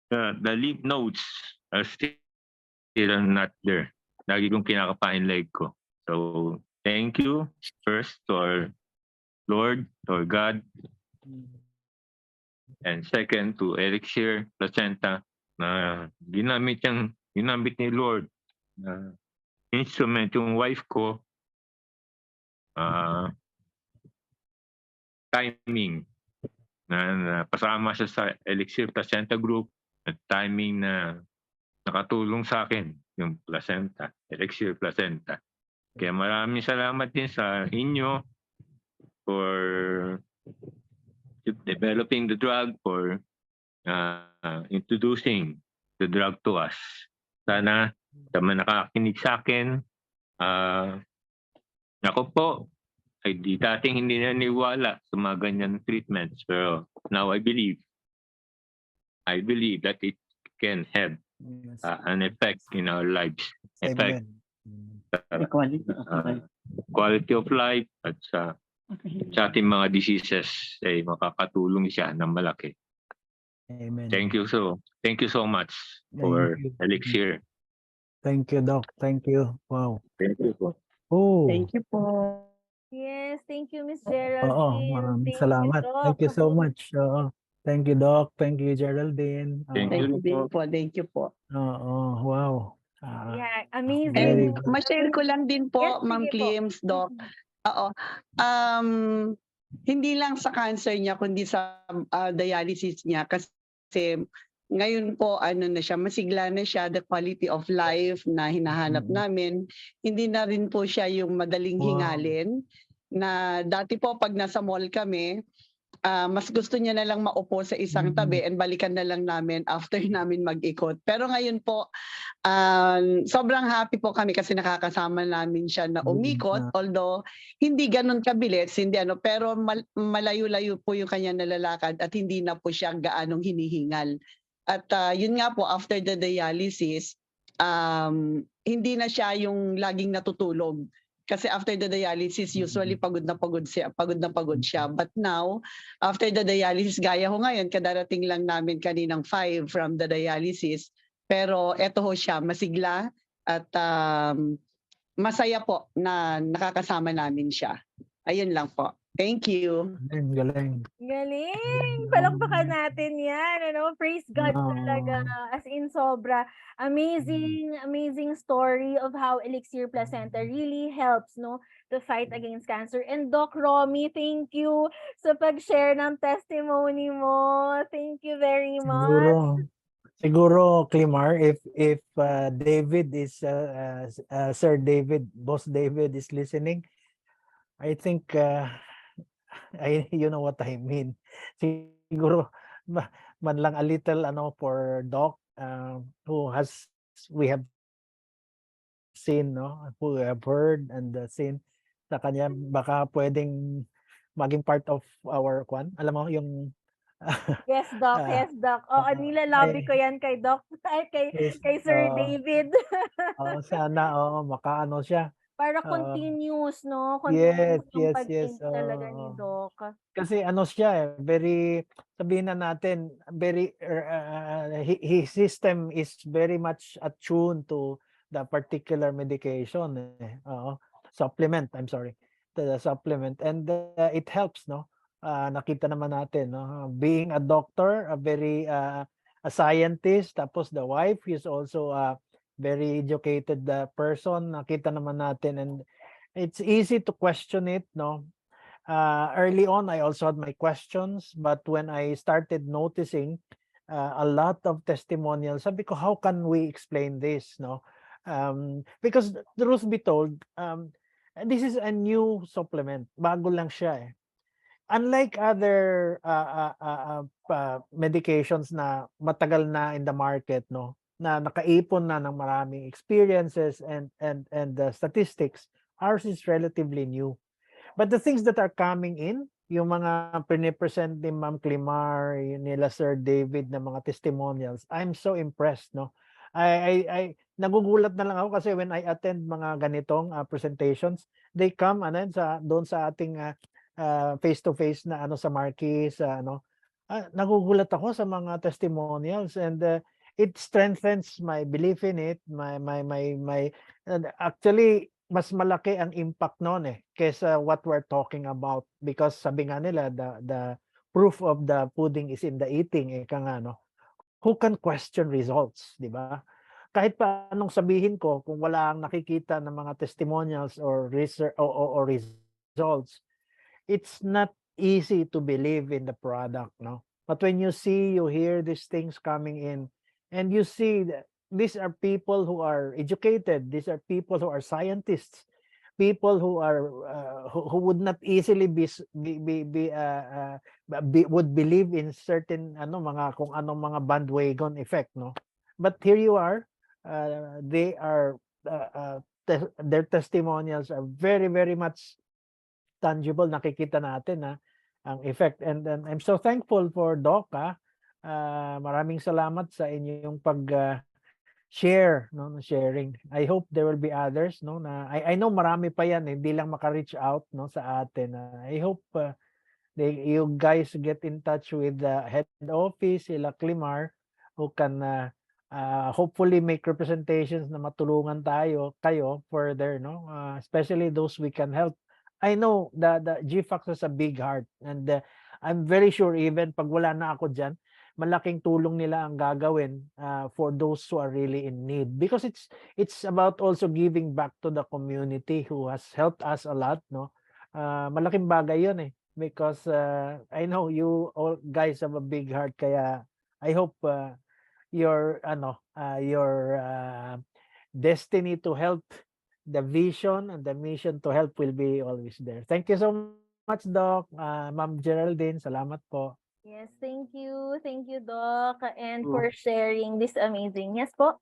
the lymph nodes are still not there. Lagi kong kinakapain leg ko. So thank you first to our Lord, to our God. And second to elixir placenta na ginamit ni Lord na instrument yung wife ko, timing na pasama siya sa elixir placenta group at timing na nakatulong sa akin yung placenta, elixir placenta. Kaya maraming salamat din sa inyo for developing the drug, for introducing the drug to us. Sana nakakinig sa akin. Ako po, ay dating hindi naniwala sa mga ganyan treatments. Pero now I believe that it can have an effect in our lives. In fact, Amen. quality of life at sa ating mga diseases ay makakatulong siya ng malaki. Amen. Thank you so much for Thank you. Elixir. Thank you, Doc. Thank you. Wow. Thank you po. Oh. Thank you po. Yes, thank you, Miss Oo, Geraldine. maraming Thank you, salamat. Doc. Thank you so much. Oo. Thank you, Doc. Thank you, Geraldine. Thank Thank you. you din po. Thank you po. Oo, wow. Yeah, Very amazing. good. Ma-share ko lang din po, Yes, Ma'am sige po. Clims, Doc. Oo. Hindi lang sa cancer niya, kundi sa dialysis niya. Kasi ngayon po, na siya, masigla na siya, the quality of life na hinahanap namin. Hindi na rin po siya yung madaling Wow. hingalin. Na dati po, pag nasa mall kami, mas gusto niya na lang maupo sa isang tabi and balikan na lang namin after namin mag-ikot. Pero ngayon po, sobrang happy po kami kasi nakakasama namin siya na umikot, although hindi ganun kabilis, pero malayo-layo po yung kanya nalalakad at hindi na po siya gaanong hinihingal. At yun nga po, after the dialysis, hindi na siya yung laging natutulog. Kasi after the dialysis, usually pagod na pagod siya. But now, after the dialysis, gaya ho ngayon, kadarating lang namin kaninang 5 from the dialysis. Pero eto ho siya, masigla at masaya po na nakakasama namin siya. Ayun lang po. Thank you. Galing. Galing! Palakpakan natin yan. Praise God talaga. As in, sobra. Amazing story of how Elixir Placenta really helps to fight against cancer. And Doc Romy, thank you sa pag-share ng testimony mo. Thank you very much. Siguro, Climar, if David is Sir David, Boss David is listening, I think you know what I mean. Siguro man lang a little for Doc we have seen, who have heard and seen sa kanya, baka pwedeng maging part of our alam mo yung Yes, Doc. Yes, Doc. Nilalabi ko yan kay Doc, kay Sir David. Sana makaano siya. Para continuous, Yes, Continuous yung yes, pag-think talaga ni Doc. Kasi siya very, sabihin na natin, very his system is very much attuned to the particular medication, supplement, I'm sorry, the supplement, and it helps, nakita naman natin, being a doctor, a very a scientist, tapos the wife is also a very educated person, nakita naman natin, and it's easy to question it, early on I also had my questions, but when I started noticing a lot of testimonials, sabi ko, how can we explain this, because the truth be told, this is a new supplement, bago lang siya. Unlike other medications na matagal na in the market, na nakaipon na ng maraming experiences and statistics, ours is relatively new. But the things that are coming in, yung mga pinipresent ni Ma'am Climar, nila Sir David na mga testimonials, I'm so impressed, I nagugulat na lang ako kasi when I attend mga ganitong presentations, they come doon sa ating face to face na sa Marquis, nagugulat ako sa mga testimonials, and it strengthens my belief in it, my actually mas malaki ang impact noon kaysa what we're talking about, because sabi nga nila, the proof of the pudding is in the eating, who can question results, di ba? Kahit pa anong sabihin ko, kung wala ang nakikita ng mga testimonials or research or results, it's not easy to believe in the product, but when you hear these things coming in, and you see that these are people who are educated, these are people who are scientists, people who are who would not easily would believe in certain kung anong mga bandwagon effect, but here you are, they are their testimonials are very, very much tangible, nakikita natin ang effect, and I'm so thankful for Doc. Maraming salamat sa inyong share, no, sharing. I hope there will be others, no, na I know marami pa yan, hindi lang maka-reach out, no, sa atin. I hope you guys get in touch with the head office, sila Climar, who can hopefully make representations na matulungan kayo further, no, especially those we can help. I know the GFAX has a big heart, and I'm very sure even pag wala na ako dyan, malaking tulong nila ang gagawin for those who are really in need, because it's about also giving back to the community who has helped us a lot, no. Malaking bagay 'yun because I know you all guys have a big heart, kaya I hope your destiny to help, the vision and the mission to help will be always there. Thank you so much, Doc. Ma'am Geraldine, salamat po. Yes, thank you. Thank you, Doc, and for sharing this amazing. Yes po.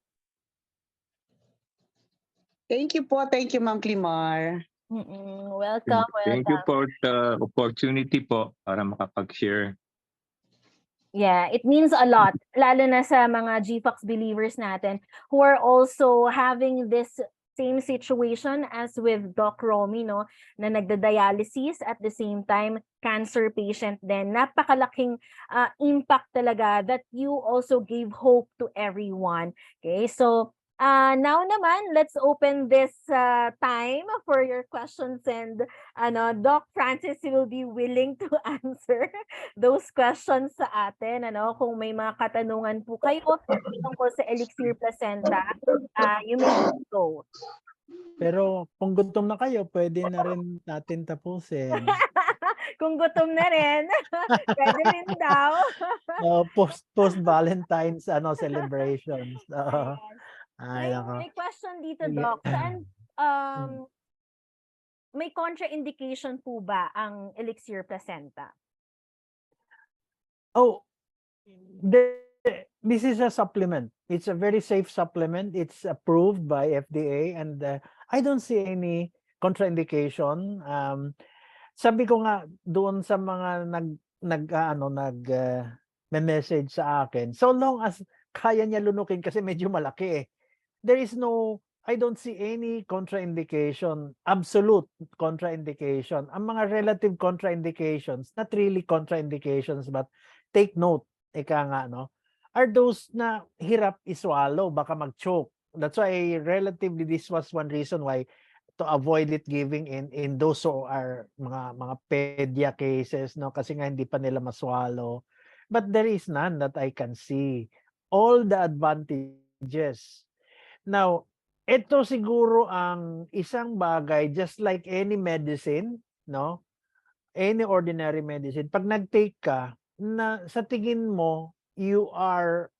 Thank you po. Thank you, Ma'am Climar. Welcome, Thank you welcome. for the opportunity po para makapag-share. Yeah, it means a lot, lalo na sa mga GFAX believers natin who are also having this same situation as with Doc Romy, no, na nagda-dialysis at the same time cancer patient din. Napakalaking impact talaga that you also gave hope to everyone. Okay, so now naman, let's open this time for your questions, and Doc Francis will be willing to answer those questions sa atin. Kung may mga katanungan po kayo tungkol sa Elixir Placenta, you may go. Pero kung gutom na kayo, pwede na rin natin tapusin. Kung gutom na rin, pwede rin daw. Post Valentine's celebrations. Ay, nako. May question dito, Sige. Doc. Saan may contraindication po ba ang Elixir Placenta? Oh, this is a supplement. It's a very safe supplement. It's approved by FDA, and I don't see any contraindication. Sabi ko nga doon sa mga message sa akin, so long as kaya niya lunukin kasi medyo malaki I don't see any contraindication, absolute contraindication. Ang mga relative contraindications, not really contraindications, but take note, ika nga, no, are those na hirap iswallow, baka mag-choke. That's why relatively this was one reason why to avoid it giving in those who are mga pedia cases, no, kasi nga hindi pa nila maswallow. But there is none that I can see. All the advantages. Now, ito siguro ang isang bagay, just like any medicine, no? Any ordinary medicine, pag nag-take ka, na sa tingin mo, you are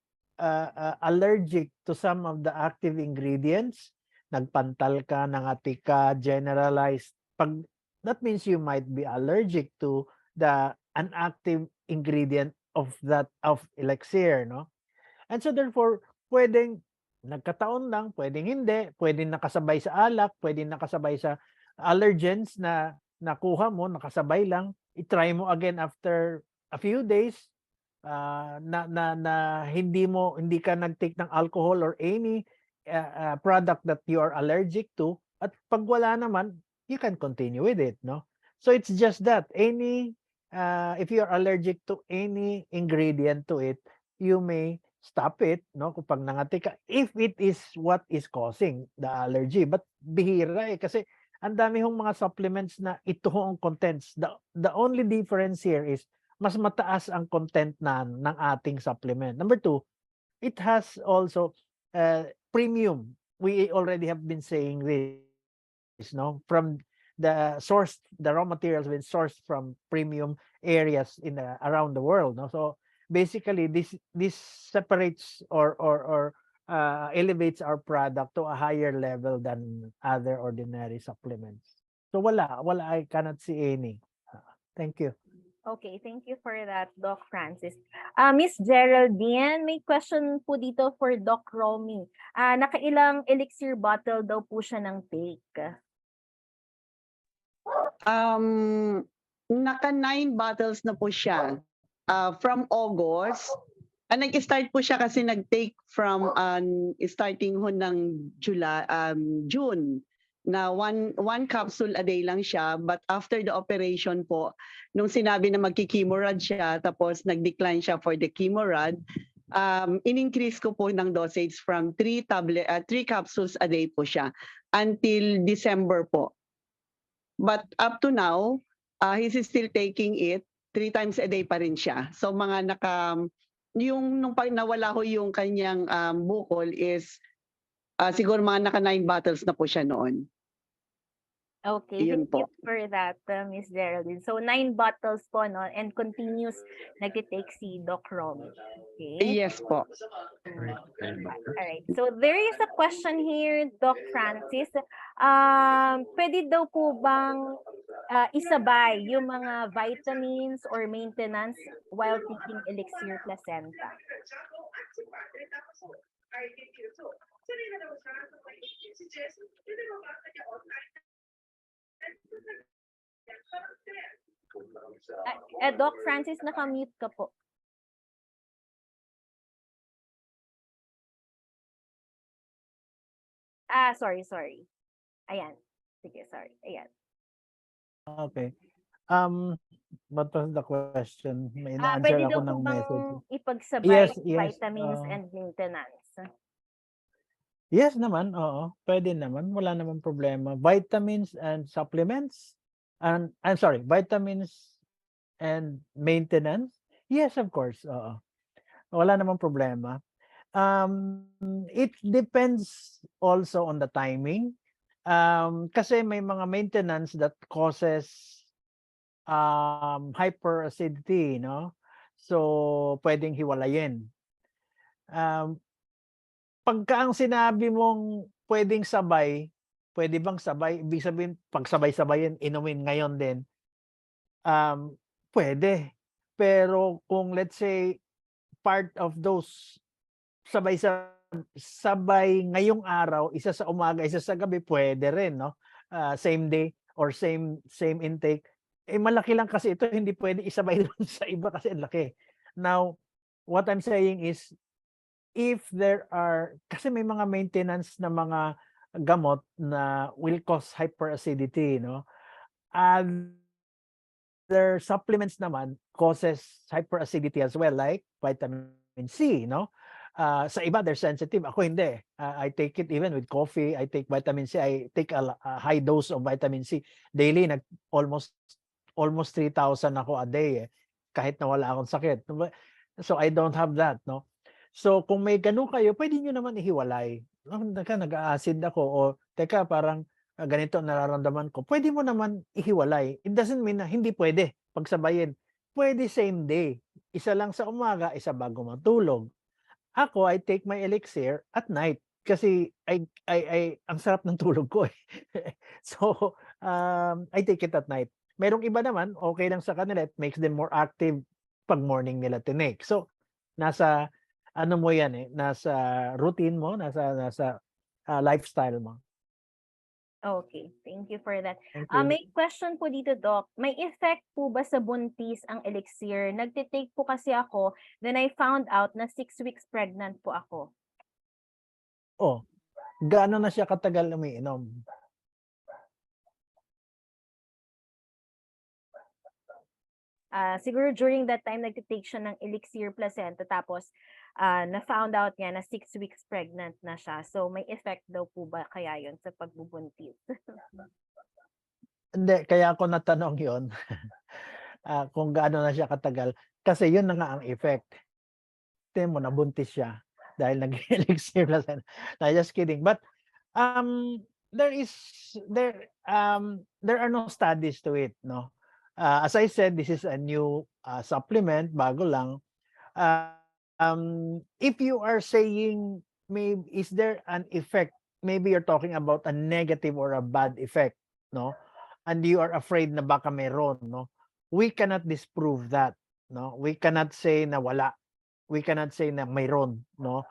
allergic to some of the active ingredients, nagpantal ka, nangati ka, generalized, that means you might be allergic to an active ingredient of elixir, no? And so therefore, pwedeng nagkataon lang, pwedeng hindi, pwedeng nakasabay sa alak, pwedeng nakasabay sa allergens na nakuha mo, nakasabay lang, i-try mo again after a few days, na hindi ka nag-take ng alcohol or any product that you are allergic to, at pag wala naman, you can continue with it, no? So it's just that if you are allergic to any ingredient to it, you may stop it, no, kapag nangati ka, if it is what is causing the allergy. But bihira kasi ang dami hong mga supplements na ito ang contents. The only difference here is mas mataas ang content ng ating supplement. Number two, it has also premium. We already have been saying this, no, from the source, the raw materials been sourced from premium areas around the world, no. So basically this separates or elevates our product to a higher level than other ordinary supplements. So wala I cannot see any. Thank you. Okay, thank you for that, Doc Francis. Miss Geraldine, may question po dito for Doc Romy. Nakailang elixir bottle daw po siya ng take? Naka 9 bottles na po siya. From August, Nag-start po siya kasi nag-take from starting ho ng June na one capsule a day lang siya, but after the operation po, nung sinabi na magki-chemorad siya, tapos nag-decline siya for the chemorad, in-increase ko po ng dosage from 3 capsules a day po siya until December po. But up to now, he's still taking it 3 times a day pa rin siya. So mga yung nung nawala ho yung kanyang bukol is siguro mga naka 9 bottles na po siya noon. Okay, Yun thank you po. for that, Miss Geraldine. So 9 bottles po, no? And continuous nagtitake si Doc Romy. Okay. Yes po. Alright. So there is a question here, Doc Francis. Pwede daw po bang isabay yung mga vitamins or maintenance while taking Elixir Placenta? Doc Francis, naka-mute ka po. Sorry. Ayan. Sige, sorry. Ayan. Okay. What was the question? May Pwede na-answer daw ako po ng bang message. ipagsabay Yes, vitamins and maintenance? Yes naman, oo. Pwede naman, wala namang problema. Vitamins and supplements, and I'm sorry, vitamins and maintenance? Yes, of course, oo. Wala namang problema. It depends also on the timing. Kasi may mga maintenance that causes hyperacidity, no? So, pwedeng hiwalayin. Pagka ang sinabi mong pwedeng sabay, pwede bang sabay? Ibig sabihin, pag sabay-sabayin, inumin ngayon din, pwede. Pero kung let's say, part of those sabay ngayong araw, isa sa umaga, isa sa gabi, pwede rin, no? Same day or same intake. Malaki lang kasi ito, hindi pwede isabay dun sa iba kasi ang laki. Now, what I'm saying is, if there are, kasi may mga maintenance na mga gamot na will cause hyperacidity, no? Other supplements naman causes hyperacidity as well, like vitamin C, no? Sa iba, they're sensitive. Ako hindi. I take it even with coffee. I take vitamin C. I take a high dose of vitamin C daily. Almost 3,000 ako a day, kahit na wala akong sakit. So I don't have that, no? So kung may ganun kayo, pwede nyo naman ihiwalay. Nag-a-acid ako, o teka, parang ganito nararamdaman ko. Pwede mo naman ihiwalay. It doesn't mean na hindi pwede pagsabayin. Pwede same day. Isa lang sa umaga, isa bago matulog. Ako, I take my elixir at night kasi ang sarap ng tulog ko eh. So, I take it at night. Merong iba naman, okay lang sa kanila, it makes them more active pag morning nila tinake. So, nasa ano mo yan eh, nasa routine mo, nasa lifestyle mo. Okay, thank you for that. Thank you. May question po dito, Doc. May effect po ba sa buntis ang elixir? Nagtitake po kasi ako, then I found out na 6 weeks pregnant po ako. Oh, gaano na siya katagal umiinom? Siguro during that time, nagtitake siya ng Elixir Placenta, tapos na-found out niya na 6 weeks pregnant na siya. So may effect daw po ba kaya yun sa pagbubuntis? Hindi, kaya ako natanong yon. Kung gaano na siya katagal. Kasi yun na nga ang effect. Tingnan mo, nabuntis siya dahil nag-elixir placenta. No, just kidding. But there are no studies to it, no. As I said, this is a new supplement, bago lang. If you are saying, maybe is there an effect? Maybe you're talking about a negative or a bad effect, no? And you are afraid na baka meron, no? We cannot disprove that, no? We cannot say na wala. We cannot say na mayroon, no?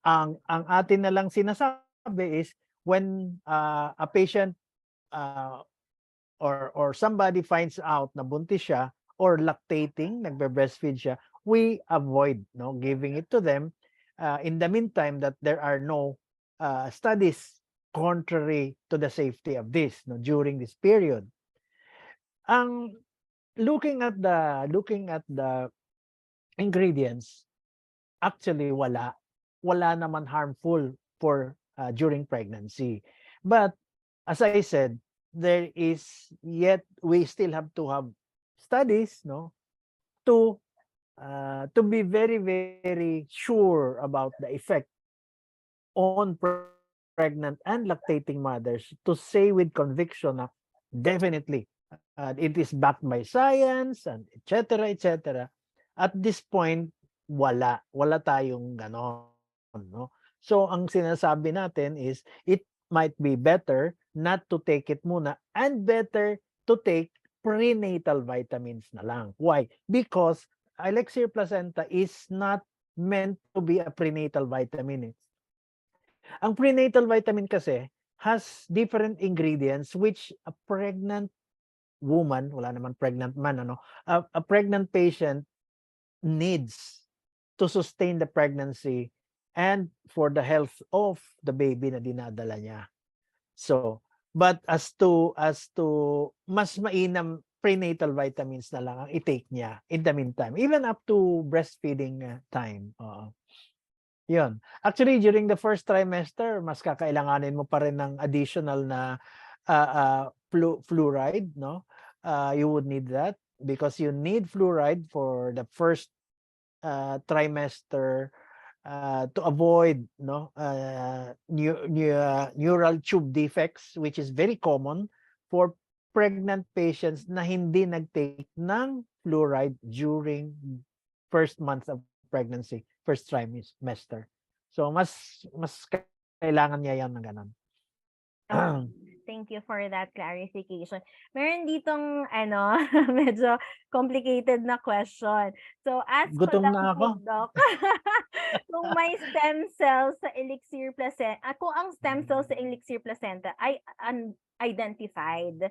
Ang atin na lang sinasabi is when a patient or somebody finds out na buntis siya or lactating, nagbe-breastfeed siya, we avoid giving it to them in the meantime that there are no studies contrary to the safety of this during this period. Ang looking at the ingredients, actually wala naman harmful for during pregnancy. But as I said, we still have to have studies to be very, very sure about the effect on pregnant and lactating mothers to say with conviction na definitely it is backed by science and etc. etc. At this point, wala tayong ganon, no? So ang sinasabi natin is it might be better not to take it muna and better to take prenatal vitamins na lang. Why? Because Elixir placenta is not meant to be a prenatal vitamin. Ang prenatal vitamin kasi has different ingredients which a pregnant woman, wala naman pregnant man, a pregnant patient needs to sustain the pregnancy and for the health of the baby na dinadala niya. So, but as to mas mainam prenatal vitamins na lang ang i-take niya in the meantime, even up to breastfeeding time. Yun. Actually, during the first trimester, mas kakailanganin mo pa rin ng additional na fluoride, no? You would need that because you need fluoride for the first trimester to avoid neural tube defects, which is very common for pregnant patients na hindi nag-take ng fluoride during first months of pregnancy, first trimester. So mas kailangan niya yan ng ganun. Thank you for that clarification. Meron ditong medyo complicated na question. So ask ko Gutom lang na po, ako. Doc, kung may stem cells sa Elixir placenta, kung ang stem cells sa Elixir placenta ay unidentified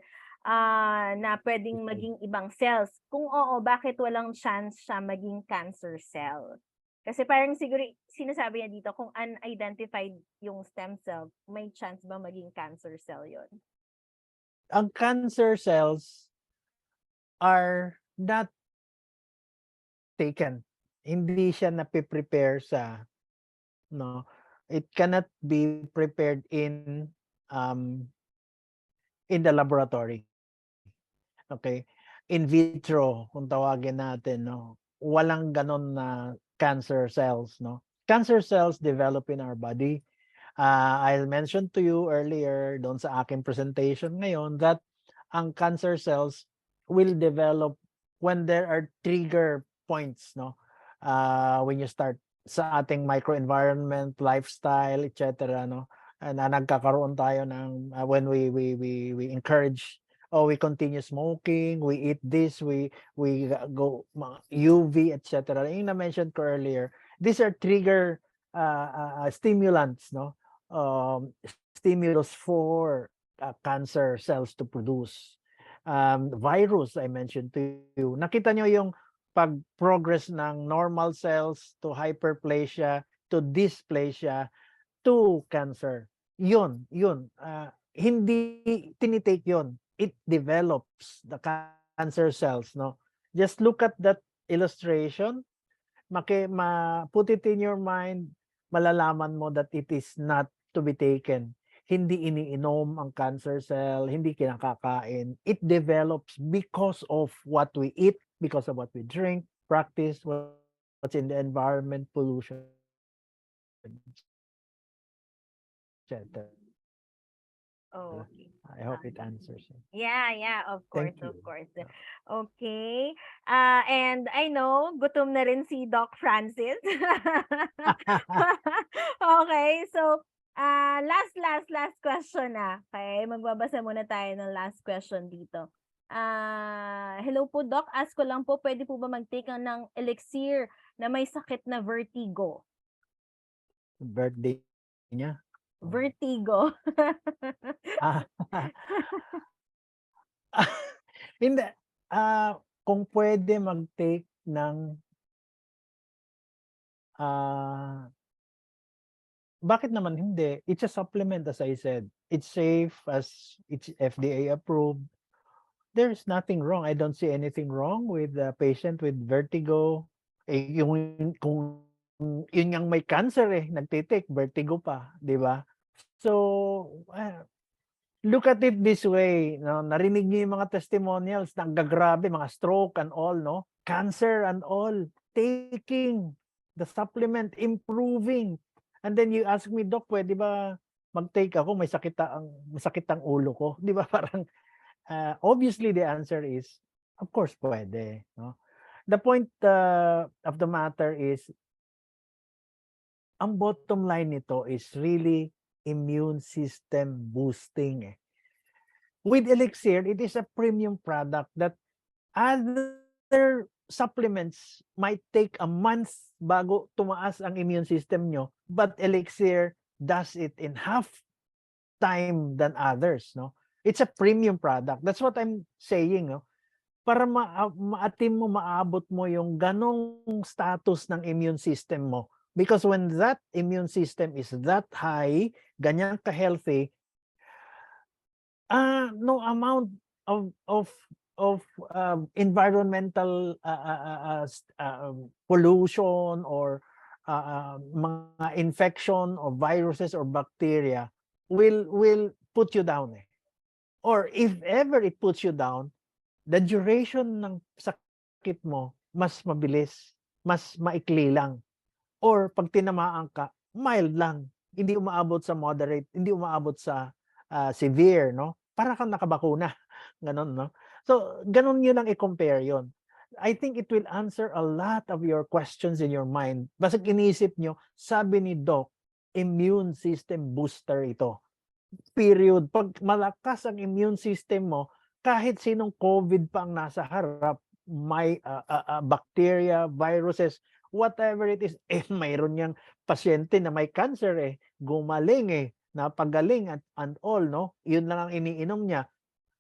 na pwedeng maging ibang cells. Kung oo, bakit walang chance siya maging cancer cell? Kasi parang siguro sinasabi niya dito kung unidentified yung stem cell, may chance ba maging cancer cell yon? Ang cancer cells are not taken. Hindi siya nape-prepare sa it cannot be prepared in the laboratory. Okay? In vitro kung tawagin natin, walang ganon na cancer cells, Cancer cells develop in our body. I mentioned to you earlier doon sa aking presentation ngayon that ang cancer cells will develop when there are trigger points, when you start sa ating microenvironment, lifestyle, etc. Na nagkakaroon tayo ng when we encourage we continue smoking, we eat this, we go UV, etc. Yung na-mention ko earlier, these are trigger stimulants, stimulus for cancer cells to produce. Virus, I mentioned to you. Nakita nyo yung pag-progress ng normal cells to hyperplasia, to dysplasia, to cancer. Yun. Hindi tinitake yun. It develops the cancer cells, Just look at that illustration. Put it in your mind, malalaman mo that it is not to be taken. Hindi iniinom ang cancer cell, hindi kinakakain. It develops because of what we eat, because of what we drink, practice, what's in the environment, pollution, etc. Oh, okay. I hope it answers it. Yeah, of course, Thank you. of course. Okay. And I know, gutom na rin si Doc Francis. Okay, so last question na. Okay, magbabasa muna tayo ng last question dito. Hello po, Doc. Ask ko lang po, pwede po ba mag-take ng elixir na may sakit na vertigo? Birthday niya. Vertigo. Hindi. Kung pwede mag-take ng bakit naman hindi? It's a supplement, as I said. It's safe, as it's FDA approved. There's nothing wrong. I don't see anything wrong with a patient with vertigo. Kung yun yung may cancer nagtitake, vertigo pa, di ba? So, look at it this way, no? Narinig niyo yung mga testimonials, nagagrabe, mga stroke and all, no? Cancer and all, taking the supplement, improving. And then you ask me, Doc, pwede ba mag-take ako? Masakit ang ulo ko. Di ba? Parang, obviously the answer is, of course, pwede. No? The point of the matter is, ang bottom line nito is really immune system boosting. With Elixir, it is a premium product that other supplements might take a month bago tumaas ang immune system nyo, but Elixir does it in half time than others, no? It's a premium product. That's what I'm saying, no? Para maabot mo yung ganong status ng immune system mo. Because when that immune system is that high, ganyan ka-healthy, no amount of environmental pollution or mga infection or viruses or bacteria will put you down. Or if ever it puts you down, the duration ng sakit mo mas mabilis, mas maikli lang. Or pag tinamaan ka, mild lang. Hindi umaabot sa moderate, hindi umaabot sa severe, no? Para kang nakabakuna. Ganon, no? So, ganon nyo lang i-compare yon. I think it will answer a lot of your questions in your mind. Basta iniisip nyo, sabi ni Doc, immune system booster ito. Period. Pag malakas ang immune system mo, kahit sinong COVID pa ang nasa harap, may bacteria, viruses, whatever it is, mayroon niyang pasyente na may cancer gumaling napagaling and all, no? Yun lang ang iniinom niya.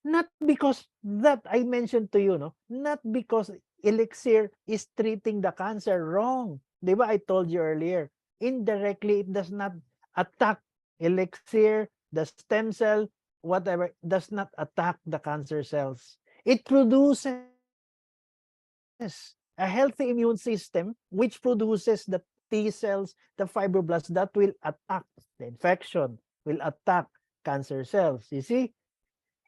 Not because that I mentioned to you, no? Not because Elixir is treating the cancer wrong. Di ba? I told you earlier. Indirectly, it does not attack Elixir, the stem cell, whatever, does not attack the cancer cells. It produces a healthy immune system which produces the T cells, the fibroblasts that will attack the infection, will attack cancer cells. You see?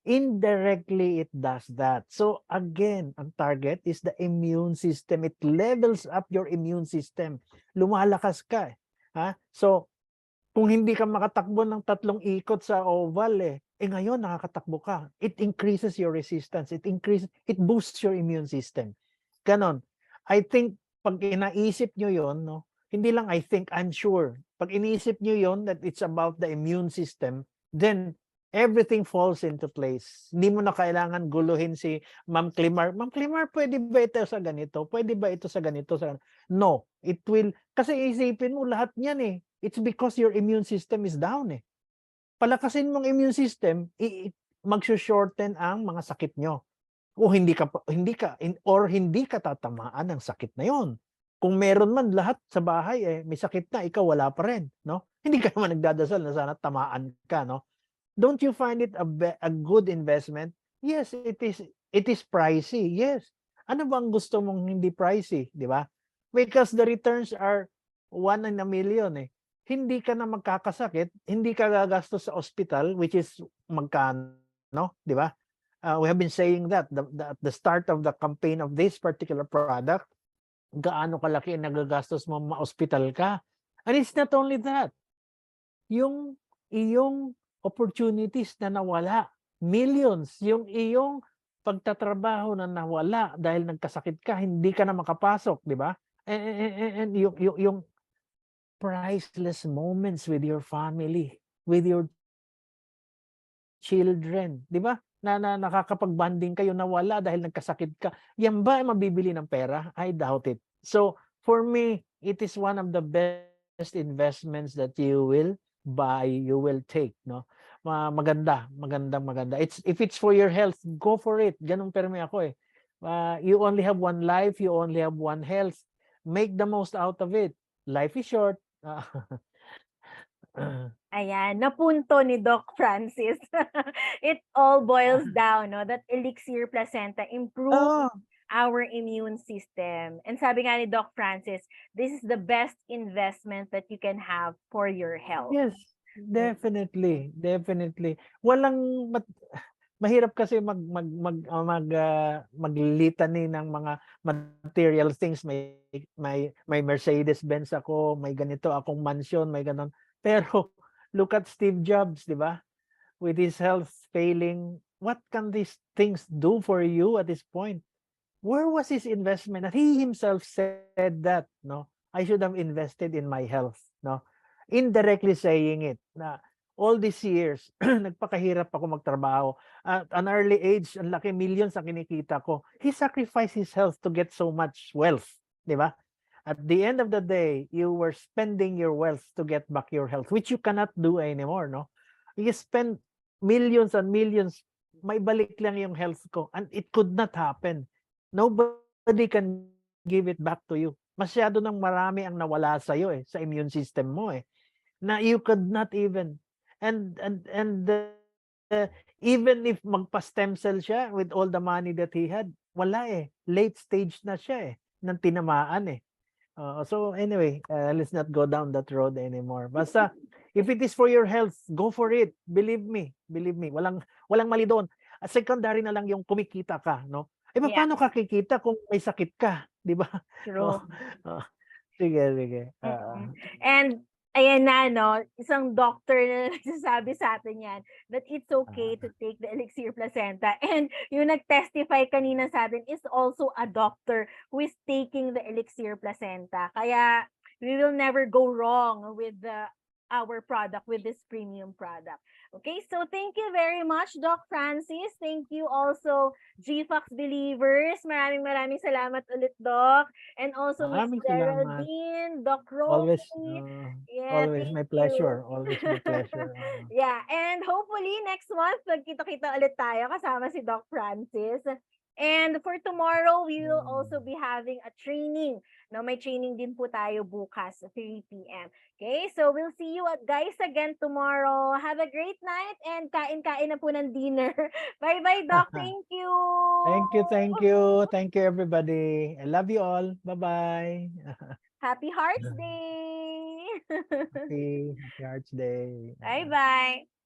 Indirectly, it does that. So again, ang target is the immune system. It levels up your immune system. Lumalakas ka. Ha? So, kung hindi ka makatakbo ng 3 ikot sa oval ngayon nakakatakbo ka. It increases your resistance. It boosts your immune system. Ganon. I think pag inaisip nyo yon, no, hindi lang I think, I'm sure. Pag iniisip nyo yon that it's about the immune system, then everything falls into place. Hindi mo na kailangan guluhin si Ma'am Climar. Ma'am Climar, pwede ba ito sa ganito? Pwede ba ito sa ganito? No, it will. Kasi isipin mo lahat niyan It's because your immune system is down Palakasin mong immune system, magso-shorten ang mga sakit nyo. O hindi ka tatamaan ng sakit na yon. Kung meron man lahat sa bahay may sakit na, ikaw wala pa rin, no? Hindi ka naman nagdadasal na sana tamaan ka, no? Don't you find it a good investment? Yes, it is pricey. Yes. Ano bang gusto mong hindi pricey, di ba? Because the returns are 1 in a million Hindi ka na magkakasakit, hindi ka gagastos sa ospital, which is magkano, di ba? We have been saying that at the start of the campaign of this particular product, gaano kalaki ang nagagastos mo ma-hospital ka. And it's not only that. Yung iyong opportunities na nawala, millions, yung iyong pagtatrabaho na nawala dahil nagkasakit ka, hindi ka na makapasok, di ba? And yung priceless moments with your family, with your children, di ba? Na nakakapag-bonding kayo na wala dahil nagkasakit ka. Yan ba ay mabibili ng pera? I doubt it. So, for me, it is one of the best investments that you will buy, you will take, no? Maganda. If it's for your health, go for it. Ganun permi ako You only have one life, you only have one health. Make the most out of it. life is short. Ayan, napunto ni Doc Francis. It all boils down, no, that Elixir Placenta improves Oh, our immune system. And sabi nga ni Doc Francis, this is the best investment that you can have for your health. yes, definitely, definitely. Mahirap kasi maglitany ng mga material things. May Mercedes-Benz ako, may ganito akong mansion, may ganon. Pero look at Steve Jobs, di ba? With his health failing, what can these things do for you at this point? Where was his investment? And he himself said that, no, I should have invested in my health, no, indirectly saying it na all these years nagpakahirap ako magtrabaho at an early age, ang laki, millions ang kinikita ko. He sacrificed his health to get so much wealth, di ba? At the end of the day, you were spending your wealth to get back your health, which you cannot do anymore, no? You spend millions and millions, may balik lang yung health ko, and it could not happen. Nobody can give it back to you. Masyado nang marami ang nawala sa iyo sa immune system mo na you could not even and even if magpa-stem cell siya with all the money that he had, wala late stage na siya nang tinamaan so anyway, let's not go down that road anymore. Basta if it is for your health, go for it. Believe me, walang mali doon. Secondary na lang yung kumikita ka, no? Yeah. Paano ka kikita kung may sakit ka, di ba? True. Sige. And ayan na, no, isang doctor na nagsasabi sa atin yan that it's okay to take the Elixir Placenta. And yung nag-testify kanina sa atin is also a doctor who is taking the Elixir Placenta. Kaya we will never go wrong with our product, with this premium product. Okay, so thank you very much, Doc Francis. Thank you also, GFAX Believers. Maraming salamat ulit, Doc. And also, Miss Maraming salamat. Geraldine, Doc Always, Romy. always thank my you. pleasure. Always my pleasure. Yeah, and hopefully next month, magkita-kita ulit tayo kasama si Doc Francis. And for tomorrow, we will also be having a training. No, may training din po tayo bukas, 3 p.m. Okay, so we'll see you guys again tomorrow. Have a great night and kain-kain na po ng dinner. Bye-bye, Doc. Thank you. Thank you. Thank you, everybody. I love you all. Bye-bye. Happy Hearts Day. Happy Hearts Day. Bye-bye.